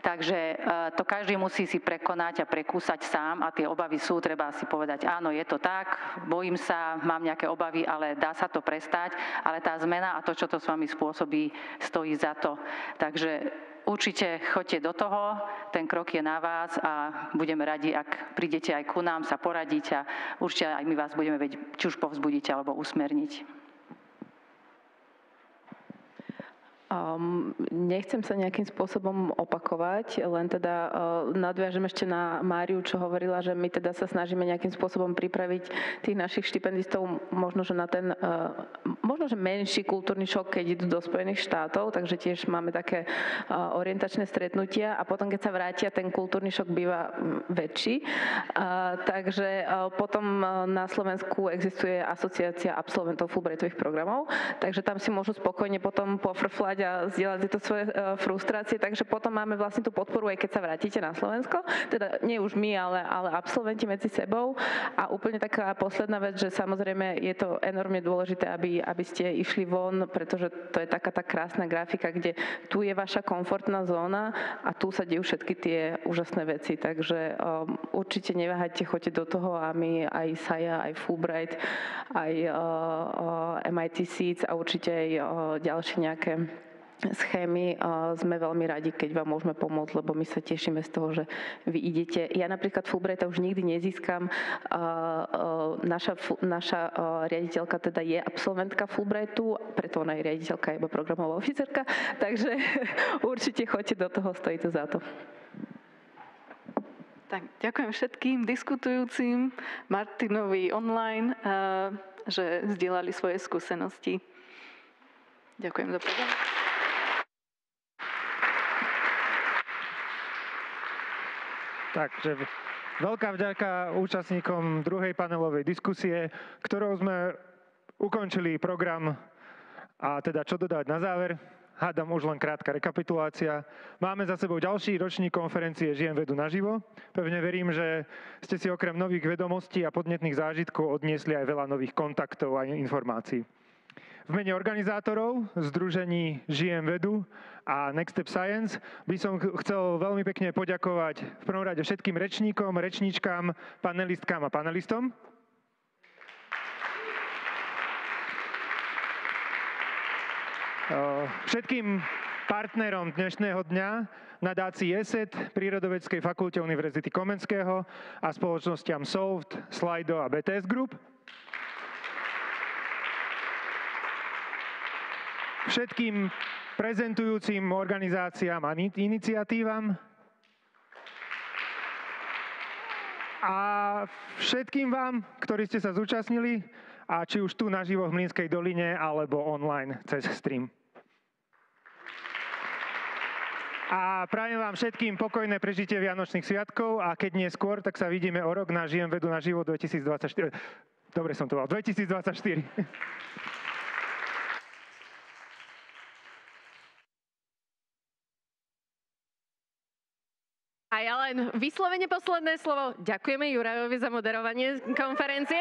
takže to každý musí si prekonať a prekúsať sám a tie obavy sú, treba si povedať, áno, je to tak, bojím sa, mám nejaké obavy, ale dá sa to prestať, ale tá zmena a to, čo to s vami spôsobí, stojí za to. Takže určite choďte do toho, ten krok je na vás a budeme radi, ak prídete aj ku nám sa poradiť a určite aj my vás budeme vedieť, či už povzbudiť alebo usmerniť. Nechcem sa nejakým spôsobom opakovať, len teda nadviažem ešte na Máriu, čo hovorila, že my teda sa snažíme nejakým spôsobom pripraviť tých našich štipendistov možno, že na ten možno, že menší kultúrny šok, keď idú do Spojených štátov, takže tiež máme také orientačné stretnutia a potom, keď sa vrátia, ten kultúrny šok býva väčší. Takže potom na Slovensku existuje asociácia absolventov Fulbrightových programov, takže tam si môžu spokojne potom pofrflať a zdieľať tieto svoje frustrácie, takže potom máme vlastne tú podporu, aj keď sa vrátite na Slovensko, teda nie už my, ale absolventi medzi sebou. A úplne taká posledná vec, že samozrejme je to enormne dôležité, aby ste išli von, pretože to je taká tá krásna grafika, kde tu je vaša komfortná zóna a tu sa dejú všetky tie úžasné veci, takže určite neváhajte, choďte do toho a my aj SAIA, aj Fulbright, aj MIT Seeds a určite aj ďalšie nejaké schémy. Sme veľmi radi, keď vám môžeme pomôcť, lebo my sa tešíme z toho, že vy idete. Ja napríklad Fulbrighta už nikdy nezískam. Naša riaditeľka teda je absolventka Fulbrightu, preto ona je riaditeľka, iba programová oficerka, takže určite choďte do toho, stojí to za to. Tak, ďakujem všetkým diskutujúcim, Martinovi online, že zdieľali svoje skúsenosti. Ďakujem za pozornosť. Takže veľká vďaka účastníkom druhej panelovej diskusie, ktorou sme ukončili program a teda čo dodať na záver. Hádam už len krátka rekapitulácia. Máme za sebou ďalší ročník konferencie Žijem vedu naživo. Pevne verím, že ste si okrem nových vedomostí a podnetných zážitkov odniesli aj veľa nových kontaktov a informácií. V mene organizátorov Združení Žijem vedu a Next Step Science by som chcel veľmi pekne poďakovať v prvom rade všetkým rečníkom, rečníčkám, panelistkám a panelistom. Všetkým partnerom dnešného dňa, nadácii ESET, Prírodovedeckej fakulte Univerzity Komenského a spoločnostiam Solved, Slido a BTS Group. Všetkým prezentujúcim organizáciám a iniciatívam a všetkým vám, ktorí ste sa zúčastnili, a či už tu naživo v Mlynskej doline, alebo online cez stream. A prajem vám všetkým pokojné prežitie Vianočných sviatkov a keď nie skôr, tak sa vidíme o rok na Žijem vedu naživo 2024. Dobre som to mal, 2024. A ja len vyslovene posledné slovo. Ďakujeme Jurajovi za moderovanie konferencie.